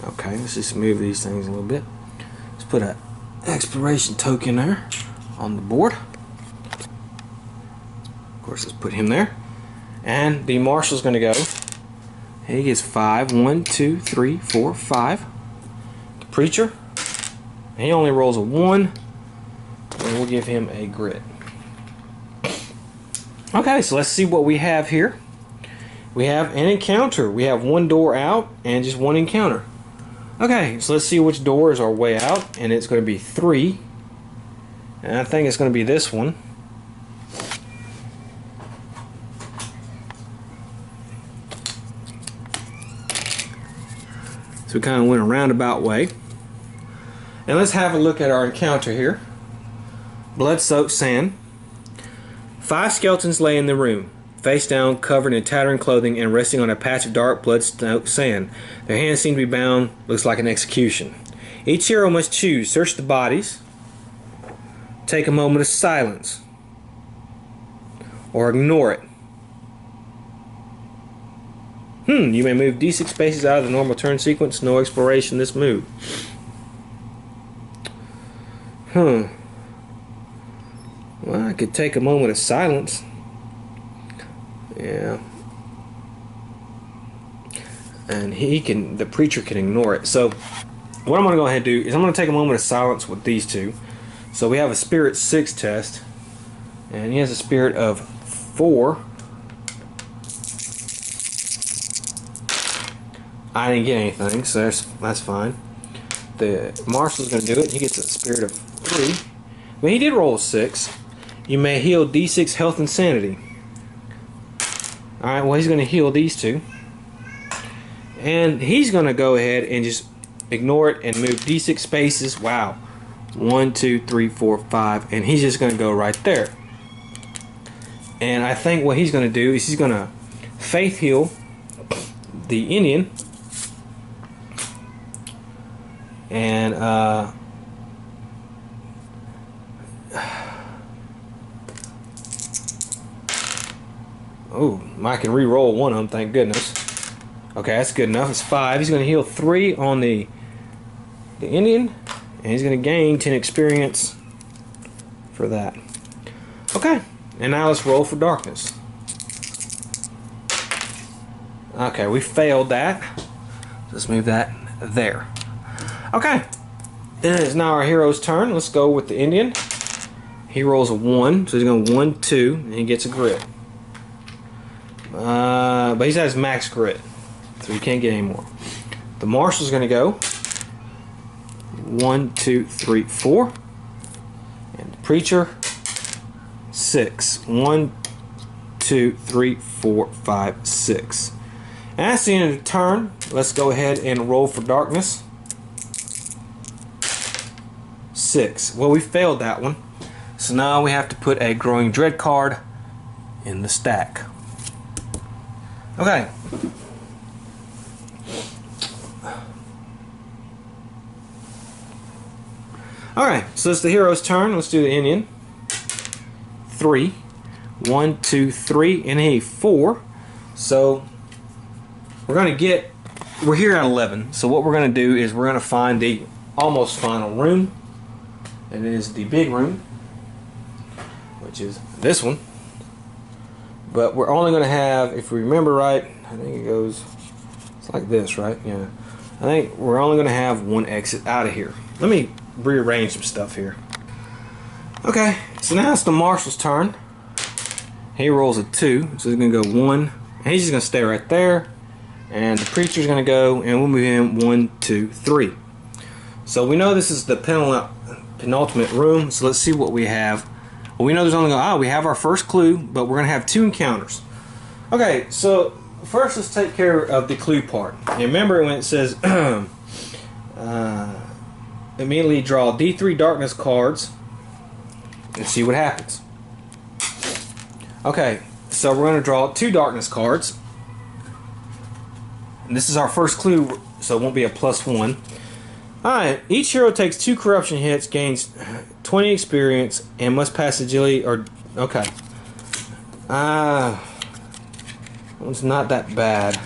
Okay, let's just move these things a little bit. Let's put an exploration token there on the board. Of course, let's put him there. And the Marshal's going to go. He gets 5. 1, 2, 3, 4, 5. The Preacher. He only rolls a 1. And we'll give him a grit. Okay, so let's see what we have here. We have an encounter. We have 1 door out and just 1 encounter. Okay, so let's see which door is our way out. And it's going to be 3. And I think it's going to be this one. So we kind of went a roundabout way. And let's have a look at our encounter here. Blood-soaked sand. 5 skeletons lay in the room. face down, covered in tattering clothing, and resting on a patch of dark blood-soaked sand. Their hands seem to be bound, looks like an execution. Each hero must choose: search the bodies, take a moment of silence, or ignore it. You may move D6 spaces out of the normal turn sequence. No exploration this move. Well, I could take a moment of silence. Yeah. And the preacher can ignore it. So what I'm going to go ahead and do is I'm going to take a moment of silence with these two. So we have a spirit 6 test, and he has a spirit of 4. I didn't get anything, so that's fine. The marshal's going to do it. He gets a spirit of 3. But he did roll a 6. You may heal D6 health and sanity. Alright, well, he's going to heal these two. And he's going to go ahead and just ignore it and move D6 spaces. Wow. 1, 2, 3, 4, 5. And he's just going to go right there. And I think what he's going to do is he's going to faith heal the Indian. And oh, I can re-roll one of them, thank goodness. Okay, that's good enough. It's 5. He's going to heal 3 on the Indian, and he's going to gain 10 experience for that. Okay, and now let's roll for darkness. Okay, we failed that. Let's move that there. Okay, then it's now our hero's turn. Let's go with the Indian. He rolls a 1, so he's going to 1, 2, and he gets a grit. But he's at his max grit, so he can't get any more. The marshal's going to go 1, 2, 3, 4, and the preacher 6. 1, 2, 3, 4, 5, 6. And that's the end of the turn. Let's go ahead and roll for darkness. 6. Well, we failed that one, so now we have to put a growing dread card in the stack. Okay. Alright, so it's the hero's turn. Let's do the Indian. 3. 1, 2, 3, and a 4. So we're here at 11. So what we're going to do is we're going to find the almost final room. It is the big room, which is this one. But we're only going to have, if we remember right, I think it goes, it's like this, right? Yeah. I think we're only going to have one exit out of here. Let me rearrange some stuff here. Okay, so now it's the marshal's turn. He rolls a 2, so he's going to go 1, and he's just going to stay right there. And the preacher's going to go, and we'll move him 1, 2, 3. So we know this is the penultimate room, so let's see what we have. Well, we know there's only we have our first clue, but we're going to have 2 encounters. Okay, so first let's take care of the clue part. And remember when it says immediately draw D3 darkness cards and see what happens. Okay, so we're going to draw 2 darkness cards. And this is our first clue, so it won't be a +1. Alright, each hero takes 2 corruption hits, gains 20 experience, and must pass agility or... Okay. It's not that bad.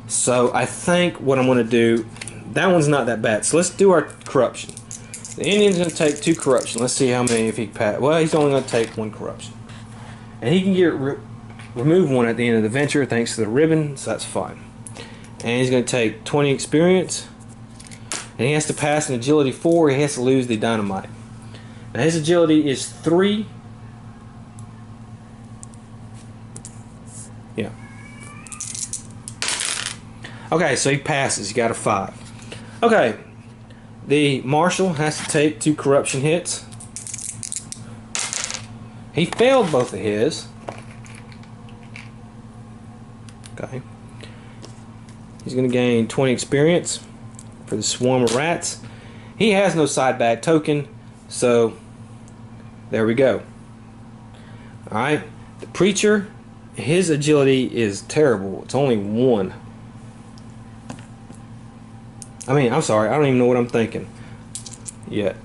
So I think what I'm going to do... That one's not that bad. So let's do our corruption. The Indian's going to take 2 corruption. Let's see how many if he can pass. Well, he's only going to take 1 corruption. And he can get remove 1 at the end of the venture thanks to the ribbon, so that's fine. And he's going to take 20 experience. And he has to pass an agility 4. He has to lose the dynamite. Now his agility is 3. Yeah. Okay, so he passes. He got a 5. Okay. The marshal has to take 2 corruption hits. He failed both of his. Okay. He's going to gain 20 experience for the swarm of rats. He has no side bag token, so there we go. Alright, the preacher, his agility is terrible. It's only 1. I mean, I'm sorry, I don't even know what I'm thinking yet.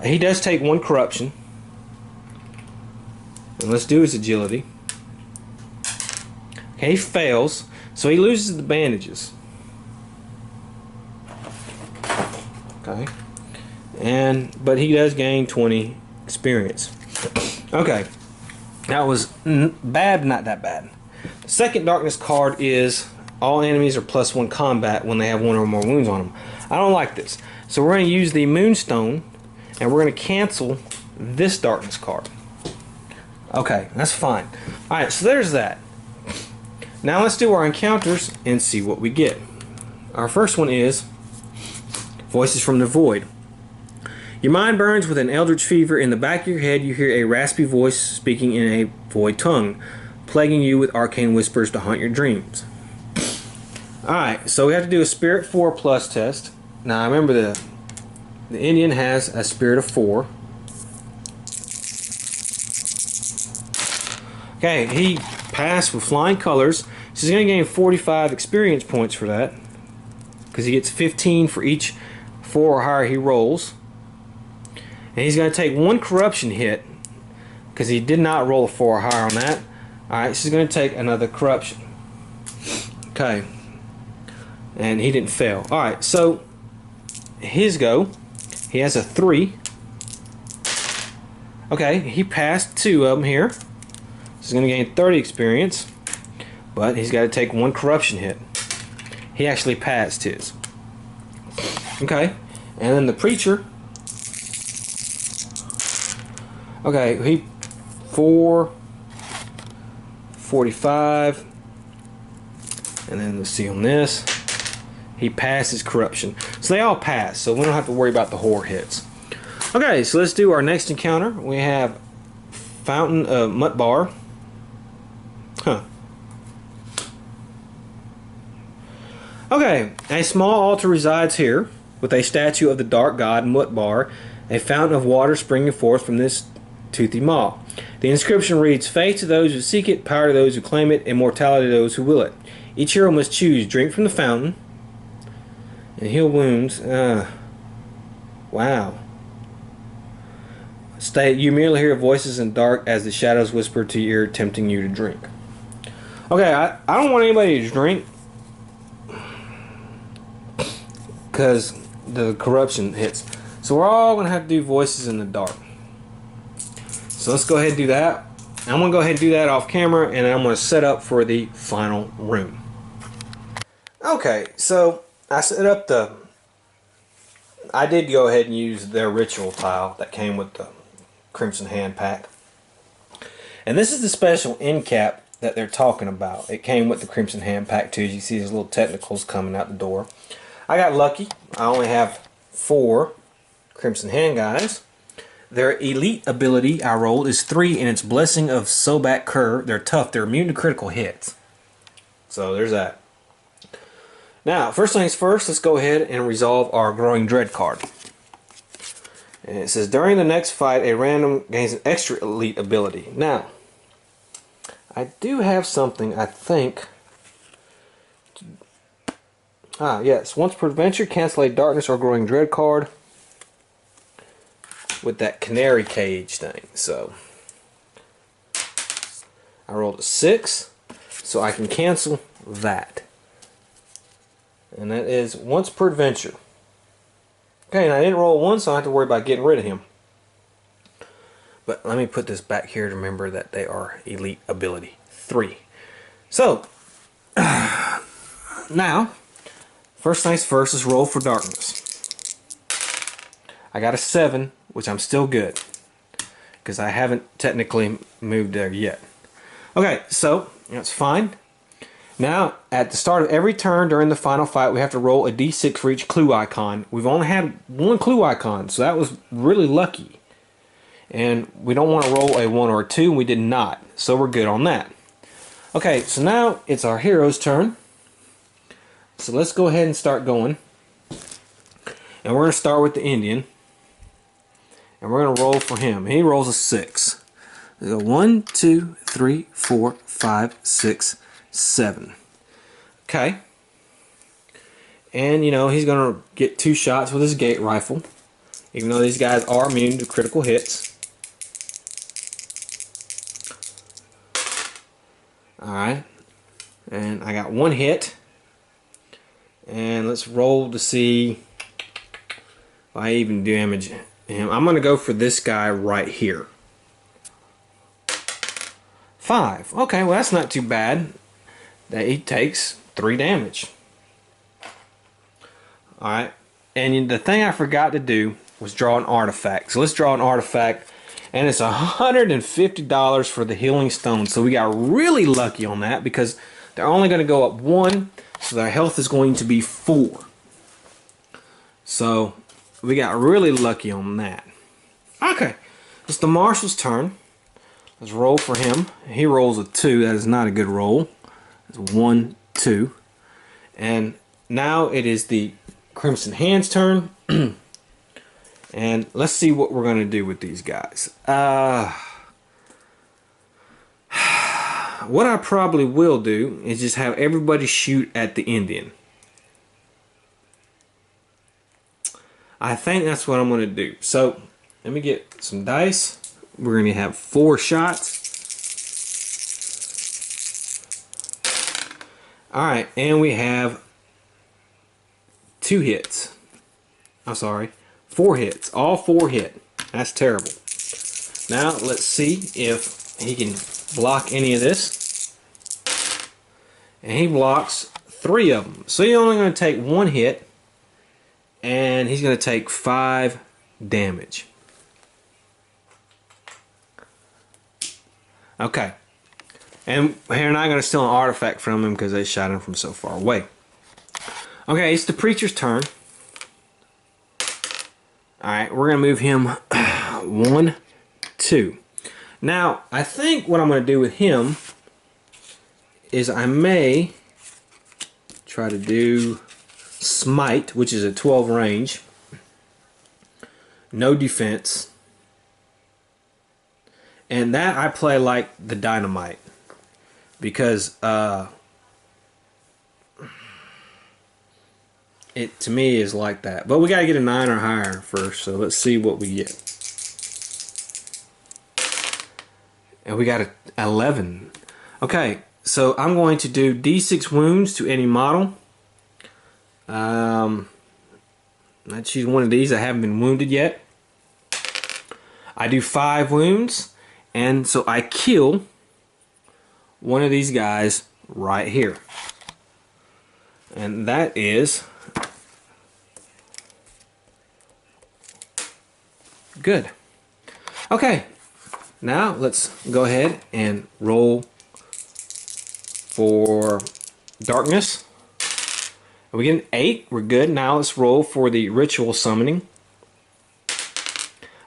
He does take 1 corruption. And let's do his agility. Okay, he fails, so he loses the bandages. Okay, but he does gain 20 experience. Okay, that was bad, but not that bad. The second darkness card is all enemies are +1 combat when they have 1 or more wounds on them. I don't like this, so we're going to use the moonstone, and we're going to cancel this darkness card. Okay, that's fine. Alright, so there's that. Now let's do our encounters and see what we get. Our first one is Voices from the Void. Your mind burns with an eldritch fever. In the back of your head you hear a raspy voice speaking in a void tongue, plaguing you with arcane whispers to haunt your dreams. Alright, so we have to do a Spirit 4+ test. Now remember the Indian has a Spirit of 4. Okay, he passed with flying colors. So he's going to gain 45 experience points for that, because he gets 15 for each 4 or higher he rolls. And he's going to take 1 corruption hit, because he did not roll a 4 or higher on that. Alright, so he's going to take another corruption. Okay. And he didn't fail. Alright, so his go. He has a 3. Okay, he passed 2 of them here. He's going to gain 30 experience, but he's got to take 1 corruption hit. He actually passed his. Okay, and then the preacher. Okay, he 4, 45, and then let's see on this. He passes corruption. So they all pass, so we don't have to worry about the horror hits. Okay, so let's do our next encounter. We have Fountain of Mutbar. Huh. Okay, a small altar resides here with a statue of the dark god Mutbar, a fountain of water springing forth from this toothy maw. The inscription reads, "Faith to those who seek it, power to those who claim it, immortality to those who will it. Each hero must choose drink from the fountain and heal wounds." Wow. You merely hear voices in the dark as the shadows whisper to your ear, tempting you to drink. Okay, I don't want anybody to drink because the corruption hits. So we're all going to have to do voices in the dark. So let's go ahead and do that. I'm going to go ahead and do that off camera, and I'm going to set up for the final room. Okay, so I set up I did go ahead and use their ritual tile that came with the Crimson Hand pack. And this is the special end cap that they're talking about. It came with the Crimson Hand pack too. As you see, these little technicals coming out the door. I got lucky. I only have 4 Crimson Hand guys. Their elite ability I rolled is 3, and it's Blessing of Sobak Kur. They're tough. They're immune to critical hits. So there's that. Now, first things first, let's go ahead and resolve our Growing Dread card. And it says, during the next fight, a random gains an extra elite ability. Now, I do have something, I think. Yes. Once per adventure, cancel a Darkness or Growing Dread card with that canary cage thing. So, I rolled a 6, so I can cancel that. And that is once per adventure. Okay, and I didn't roll 1, so I don't have to worry about getting rid of him. But let me put this back here to remember that they are elite ability 3. So, now, first things first, let's roll for darkness. I got a 7, which I'm still good, because I haven't technically moved there yet. Okay, so that's fine. Now, at the start of every turn during the final fight, we have to roll a d6 for each clue icon. We've only had 1 clue icon, so that was really lucky. And we don't want to roll a 1 or a 2, and we did not. So we're good on that. Okay, so now it's our hero's turn. So let's go ahead and start going. And we're going to start with the Indian. And we're going to roll for him. He rolls a 6. So 1, 2, 3, 4, 5, 6, 7. Okay. And you know, he's gonna get 2 shots with his gate rifle, even though these guys are immune to critical hits. Alright. And I got 1 hit. And let's roll to see if I even damage him. I'm gonna go for this guy right here. 5. Okay, well that's not too bad. That he takes 3 damage. Alright, and the thing I forgot to do was draw an artifact. So let's draw an artifact, and it's $150 for the healing stone. So we got really lucky on that because they're only going to go up 1, so their health is going to be 4. So we got really lucky on that. Okay, it's the marshal's turn. Let's roll for him. He rolls a 2. That is not a good roll. It's 1, 2. And now it is the Crimson Hand's turn. And let's see what we're going to do with these guys. What I probably will do is just have everybody shoot at the Indian. I think that's what I'm going to do. So let me get some dice. We're going to have 4 shots. Alright, and we have 2 hits. I'm sorry, 4 hits. All 4 hit. That's terrible. Now let's see if he can block any of this. And he blocks 3 of them. So he's only going to take 1 hit. And he's going to take 5 damage. Okay. And we're not going to steal an artifact from him because they shot him from so far away. Okay, it's the preacher's turn. Alright, we're going to move him 1, 2. Now, I think what I'm going to do with him is I may try to do Smite, which is a 12 range. No defense. And that I play like the dynamite. Because it to me is like that. But we got to get a 9 or higher first. So let's see what we get. And we got a 11. Okay, so I'm going to do D6 wounds to any model. I choose one of these. I haven't been wounded yet. I do 5 wounds. And so I kill one of these guys right here. And that is good. Okay, now let's go ahead and roll for darkness. We get an 8. We're good. Now let's roll for the ritual summoning.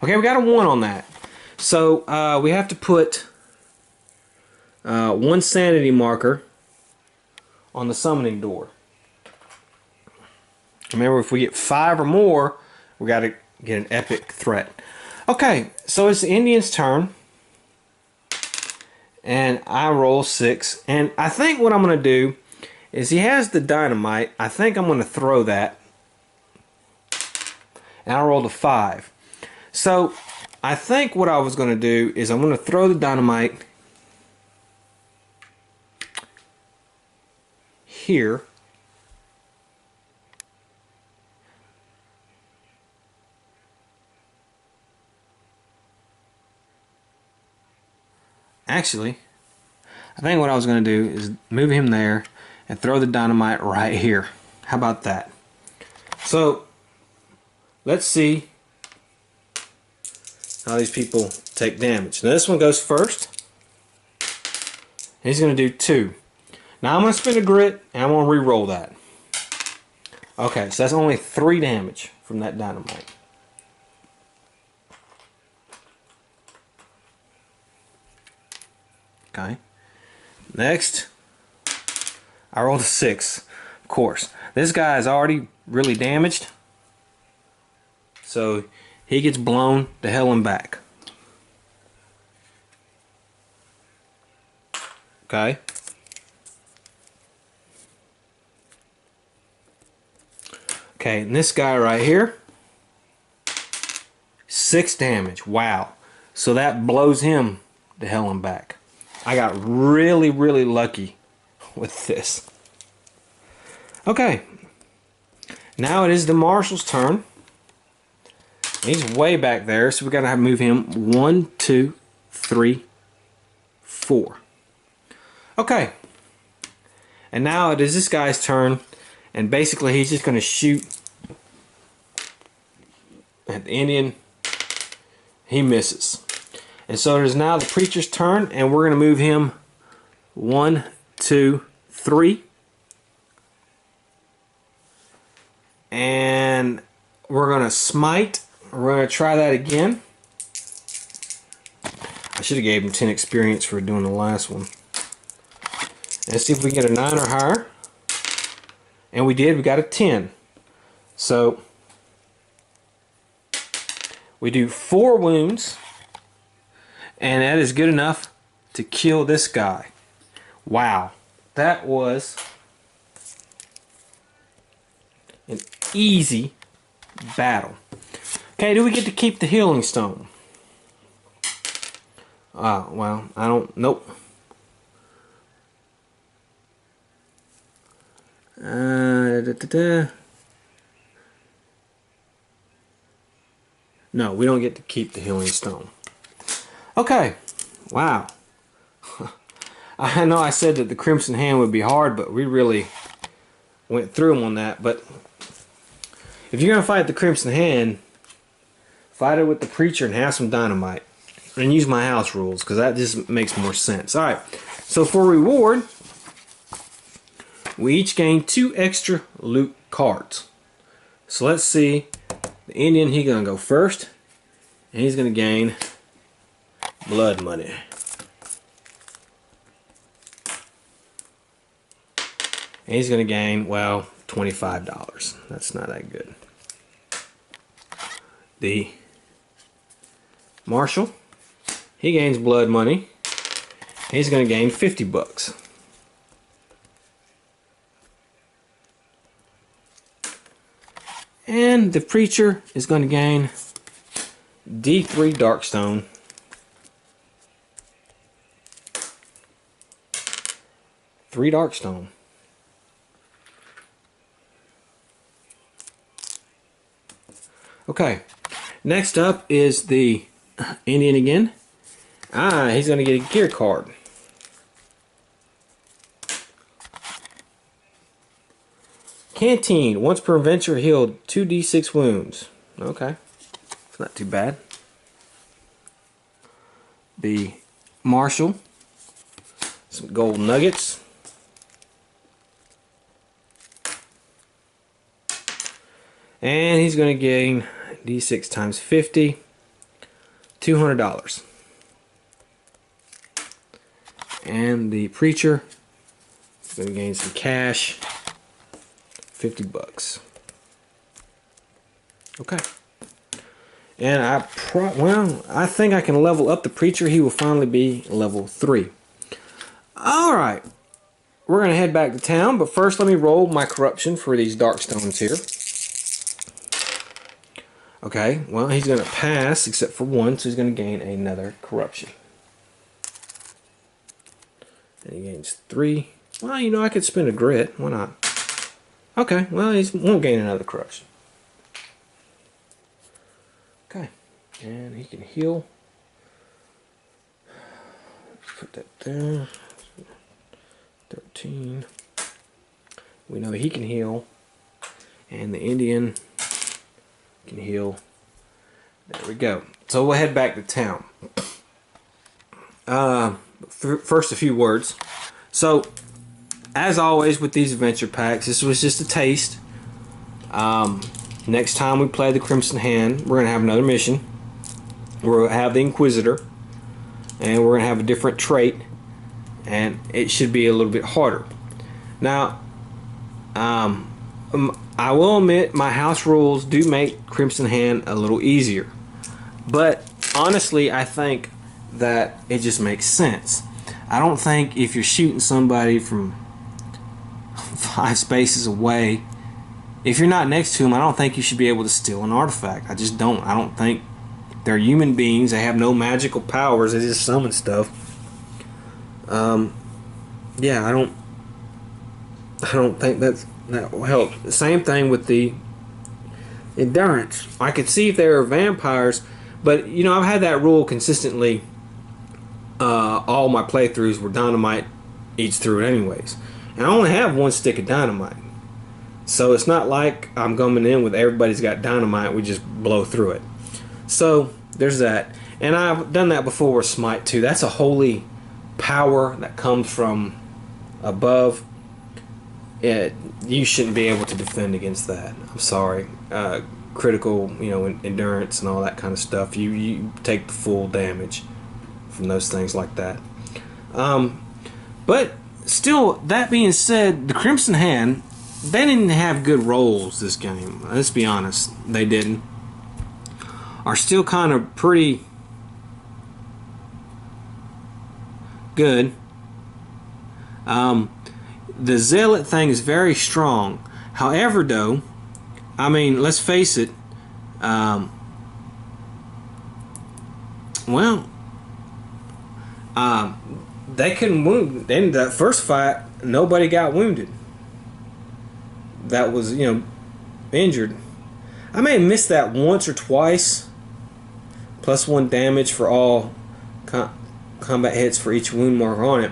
Okay, we got a 1 on that. So we have to put 1 sanity marker on the summoning door. Remember, if we get 5 or more, we got to get an epic threat. Okay, so it's the Indian's turn. And I roll 6. And I think what I'm going to do is he has the dynamite. I think I'm going to throw that. And I rolled a 5. So I think what I was going to do is I'm going to throw the dynamite here. Actually, I think what I was going to do is move him there and throw the dynamite right here. How about that? So let's see how these people take damage. Now this one goes first. He's going to do 2. Now I'm going to spend a grit and I'm going to re-roll that. Okay, so that's only 3 damage from that dynamite. Okay. Next, I rolled a 6. Of course, this guy is already really damaged, so he gets blown to hell and back. Okay. Okay, and this guy right here, 6 damage. Wow. So that blows him the hell and back. I got really, really lucky with this. Okay. Now it is the marshal's turn. He's way back there, so we gotta move him 1, 2, 3, 4. Okay. And now it is this guy's turn, and basically he's just gonna shoot at the Indian. He misses. And so it is now the preacher's turn, and we're gonna move him 1, 2, 3. And we're gonna smite. We're going to try that again. I should have gave him 10 experience for doing the last one. Let's see if we can get a 9 or higher. And we did. We got a 10. So we do 4 wounds. And that is good enough to kill this guy. Wow. That was an easy battle. Okay, do we get to keep the healing stone? Well, I don't, nope. No, we don't get to keep the healing stone. Okay, wow. I know I said that the Crimson Hand would be hard, but we really went through them on that. But if you're going to fight the Crimson Hand, fight it with the preacher and have some dynamite. And use my house rules, because that just makes more sense. Alright, so for reward, we each gain 2 extra loot cards. So let's see. The Indian, he's going to go first. And he's going to gain blood money. And he's going to gain, well, $25. That's not that good. The Marshal, he gains blood money. He's going to gain 50 bucks. And the preacher is going to gain D3 Darkstone. Three Darkstone. Okay. Next up is the Indian again. He's going to get a gear card. Canteen. Once per adventure healed 2d6 wounds. Okay. It's not too bad. The Marshal. Some gold nuggets. And he's going to gain d6 times 50. $200. And the preacher is going to gain some cash. 50 bucks. Okay. And I think I can level up the preacher. He will finally be level 3. Alright. We're going to head back to town, but first let me roll my corruption for these dark stones here. Okay, well, he's going to pass except for 1, so he's going to gain another corruption. And he gains 3. Well, you know, I could spend a grit. Why not? Okay, well, he won't gain another corruption. Okay, and he can heal. Let's put that there. 13. We know he can heal. And the Indian can heal. There we go. So we'll head back to town. First, a few words. So, as always with these adventure packs, this was just a taste. Next time we play the Crimson Hand, we're going to have another mission. We'll have the Inquisitor, and we're going to have a different trait, and it should be a little bit harder. Now, I will admit my house rules do make Crimson Hand a little easier, but honestly I think that it just makes sense. I don't think if you're shooting somebody from 5 spaces away, if you're not next to them, I don't think you should be able to steal an artifact. I just don't. I don't think they're human beings. They have no magical powers. They just summon stuff. Yeah, I don't think that will help. The same thing with the endurance. I could see if they were vampires, but you know, I've had that rule consistently. All my playthroughs were dynamite eats through it anyways, and I only have 1 stick of dynamite, so it's not like I'm coming in with everybody's got dynamite. We just blow through it. So there's that, and I've done that before with Smite too. That's a holy power that comes from above. You shouldn't be able to defend against that. I'm sorry. Critical, you know, endurance and all that kind of stuff. You take the full damage from those things like that. But still, that being said, the Crimson Hand, they didn't have good rolls this game. Let's be honest, they didn't. Are still kind of pretty good. The zealot thing is very strong. However, though, I mean, let's face it. They couldn't wound. In that first fight, nobody got wounded. That was, you know, injured. I may have missed that once or twice. +1 damage for all combat hits for each wound mark on it.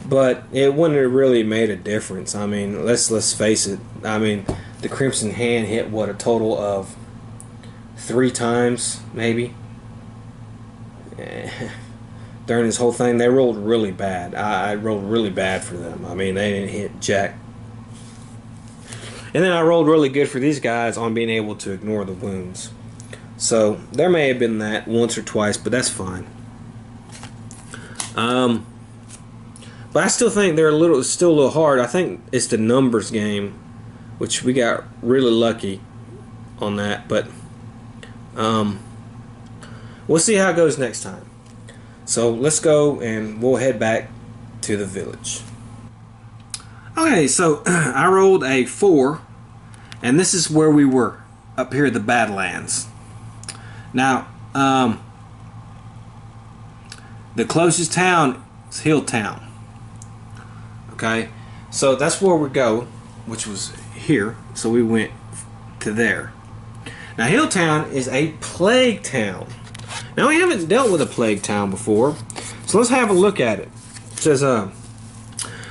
But it wouldn't have really made a difference. I mean, let's face it. I mean, the Crimson Hand hit what, a total of 3 times, maybe. During this whole thing, they rolled really bad. I rolled really bad for them. I mean, they didn't hit jack. And then I rolled really good for these guys on being able to ignore the wounds. So there may have been that once or twice, but that's fine. But I still think they're still a little hard. I think it's the numbers game, which we got really lucky on that. But we'll see how it goes next time. So let's go and we'll head back to the village. Okay, so I rolled a 4, and this is where we were, up here at the Badlands. Now, the closest town is Hilltown. Okay, so that's where we go, which was here. So we went to there. Now, Hilltown is a plague town. Now, we haven't dealt with a plague town before, so let's have a look at it. It says,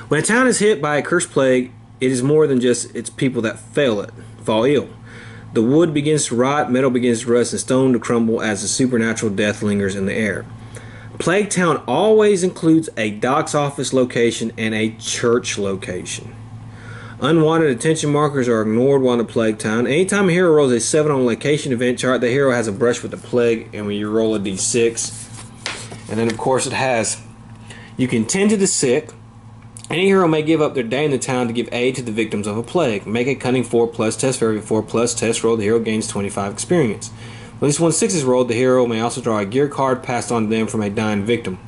when a town is hit by a cursed plague, it is more than just its people that fall ill. The wood begins to rot, metal begins to rust, and stone to crumble as the supernatural death lingers in the air. Plague Town always includes a doc's office location and a church location. Unwanted attention markers are ignored while in the Plague Town. Anytime a hero rolls a 7 on a location event chart, the hero has a brush with the plague, and when you roll a d6. And then, of course, it has, you can tend to the sick. Any hero may give up their day in the town to give aid to the victims of a plague. Make a cunning 4+ test. For every 4+ test roll, the hero gains 25 experience. When at least 1 6 is rolled, the hero may also draw a gear card passed on to them from a dying victim.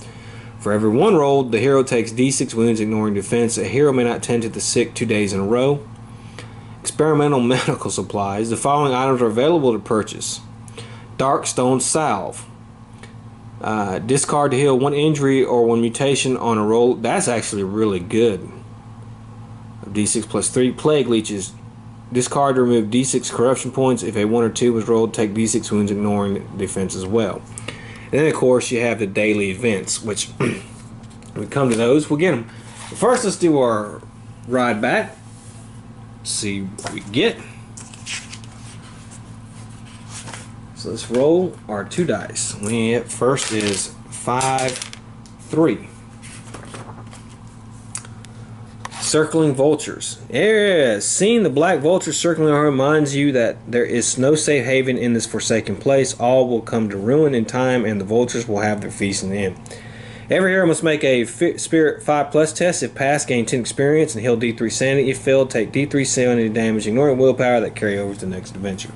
For every 1 rolled, the hero takes d6 wounds, ignoring defense. A hero may not tend to the sick 2 days in a row. Experimental medical supplies. The following items are available to purchase. Dark Stone Salve. Discard to heal 1 injury or 1 mutation on a roll. That's actually really good. D6 + 3. Plague Leeches. Discard to remove d6 corruption points. If a 1 or 2 was rolled, take d6 wounds, ignoring defense as well. And then, of course, you have the daily events, which when we come to those, we'll get them. First, let's do our ride back. See what we get. So let's roll our 2 dice. First is 5, 3. Circling vultures. Yeah, seeing the black vultures circling around reminds you that there is no safe haven in this forsaken place. All will come to ruin in time, and the vultures will have their feast in the end. Every hero must make a spirit 5+ test. If passed, gain 10 experience and heal d3 sanity. If failed, take d3 sanity damage, ignoring willpower that carry over to the next adventure.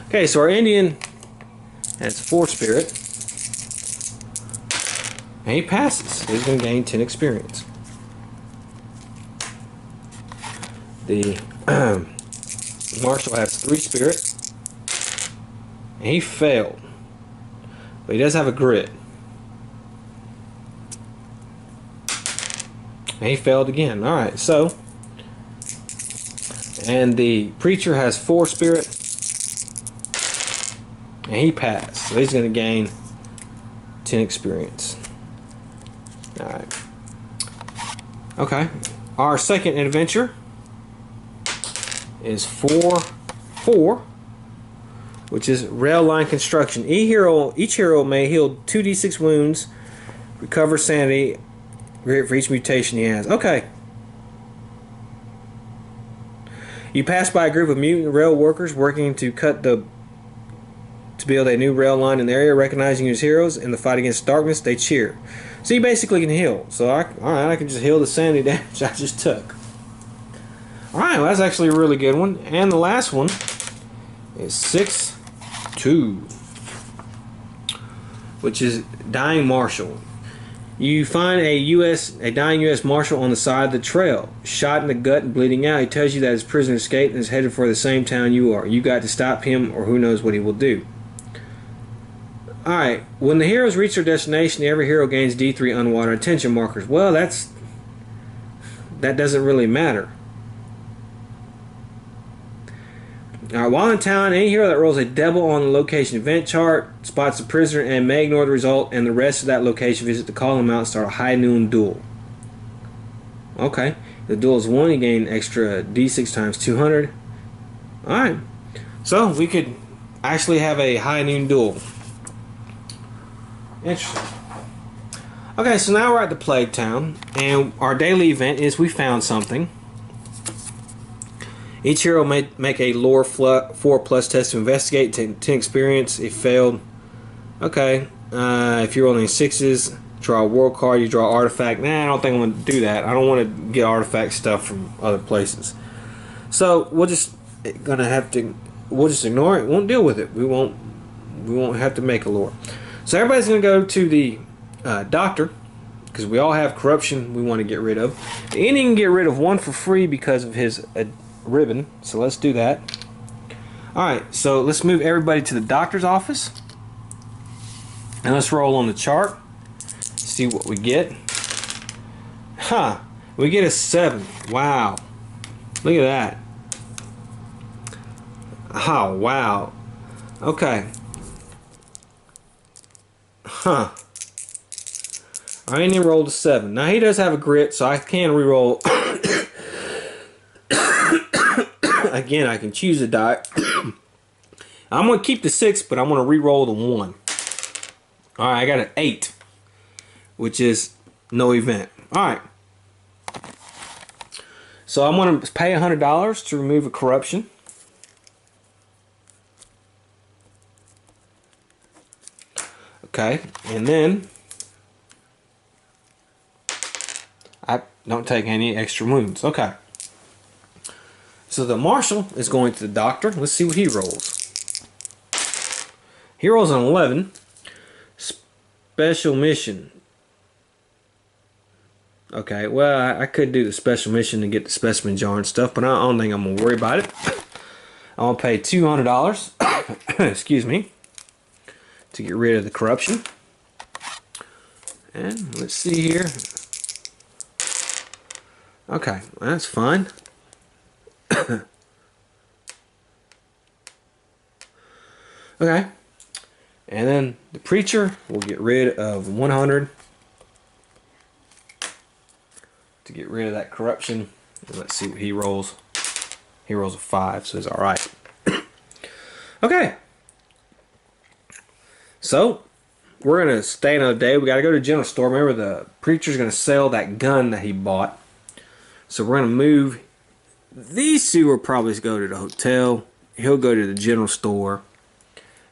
Okay, so our Indian has 4 spirit. And he passes. He's going to gain 10 experience. The Marshal has 3 spirit. And he failed. But he does have a grit. And he failed again. Alright, so. And the Preacher has 4 spirit. And he passed. So he's going to gain 10 experience. Alright. Okay. Our second adventure is 4-4, which is rail line construction. Each hero may heal 2d6 wounds, recover sanity for each mutation he has. Okay. You pass by a group of mutant rail workers working to build a new rail line in the area. Recognizing you as heroes in the fight against darkness, they cheer. So you basically can heal. So alright, I can just heal the sanity damage I just took. Alright, well, that's actually a really good one. And the last one is 6-2, which is Dying Marshal. You find a dying U.S. Marshal on the side of the trail, shot in the gut and bleeding out. He tells you that his prisoner escaped and is headed for the same town you are. You got to stop him, or who knows what he will do. Alright, when the heroes reach their destination, every hero gains D3 unwanted attention markers. Well, that doesn't really matter. Alright, while in town, any hero that rolls a double on the location event chart spots the prisoner and may ignore the result, and the rest of that location visit to call him out and start a high noon duel. Okay, the duel is won, you gain extra D6 times 200. Alright, so we could actually have a high noon duel. Interesting. Okay, so now we're at the Plague Town, and our daily event is we found something. Each hero may make a lore 4+ test to investigate, 10 experience. If failed, okay. If you're rolling 6s, draw a world card. You draw artifact. Nah, I don't think I want to do that. I don't want to get artifact stuff from other places. So we'll just ignore it. We won't deal with it. We won't have to make a lore. So everybody's gonna go to the doctor, because we all have corruption we want to get rid of. The Indian can get rid of 1 for free because of his ribbon, so let's do that. Alright, so let's move everybody to the doctor's office, and let's roll on the chart, see what we get. We get a 7. Wow, look at that. Oh, wow. Okay. Our Indian rolled a 7. Now he does have a grit, so I can re-roll. Again, I can choose a die. I'm going to keep the 6, but I'm going to re-roll the 1. Alright, I got an 8, which is no event. Alright. So I'm going to pay $100 to remove a corruption. Okay, and then I don't take any extra wounds. Okay. So the Marshal is going to the doctor. Let's see what he rolls. He rolls an 11. Special mission. Okay, well, I could do the special mission to get the specimen jar and stuff, but I don't think I'm going to worry about it. I'm going to pay $200, excuse me, to get rid of the corruption. And let's see here. Okay, that's fine. Okay, and then the Preacher will get rid of 100 to get rid of that corruption. And let's see what he rolls. He rolls a 5, so it's alright. Okay, so we're gonna stay another day. We gotta go to the general store. Remember, the Preacher's gonna sell that gun that he bought, so we're gonna move. These two will probably go to the hotel. He'll go to the general store.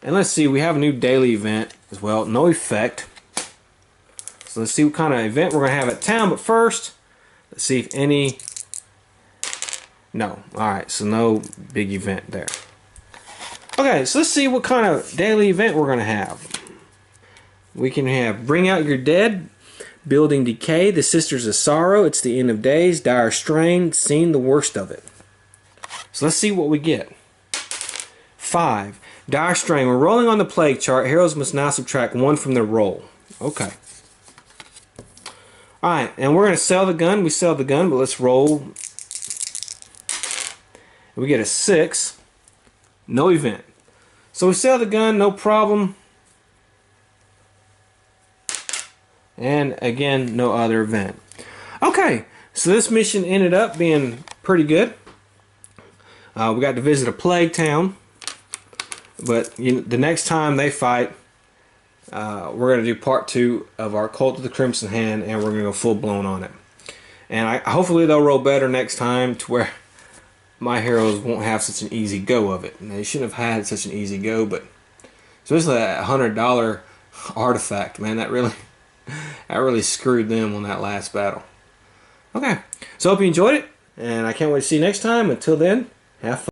And let's see, we have a new daily event as well. No effect. So let's see what kind of event we're going to have at town. But first, let's see if any... No. Alright, so no big event there. Okay, so let's see what kind of daily event we're going to have. We can have Bring Out Your Dead. Building decay, the sisters of sorrow, it's the end of days, dire strain, seen the worst of it. So let's see what we get. 5. Dire strain. We're rolling on the plague chart. Heroes must now subtract 1 from their roll. Okay. Alright, and we're going to sell the gun. We sell the gun, but let's roll. We get a 6. No event. So we sell the gun, no problem. And again, no other event. Okay, so this mission ended up being pretty good. We got to visit a plague town. But the next time they fight, we're going to do part 2 of our Cult of the Crimson Hand, and we're going to go full blown on it. And hopefully they'll roll better next time to where my heroes won't have such an easy go of it. And they shouldn't have had such an easy go, but especially that $100 artifact, man, that really screwed them on that last battle. Okay, so hope you enjoyed it, and I can't wait to see you next time. Until then, have fun.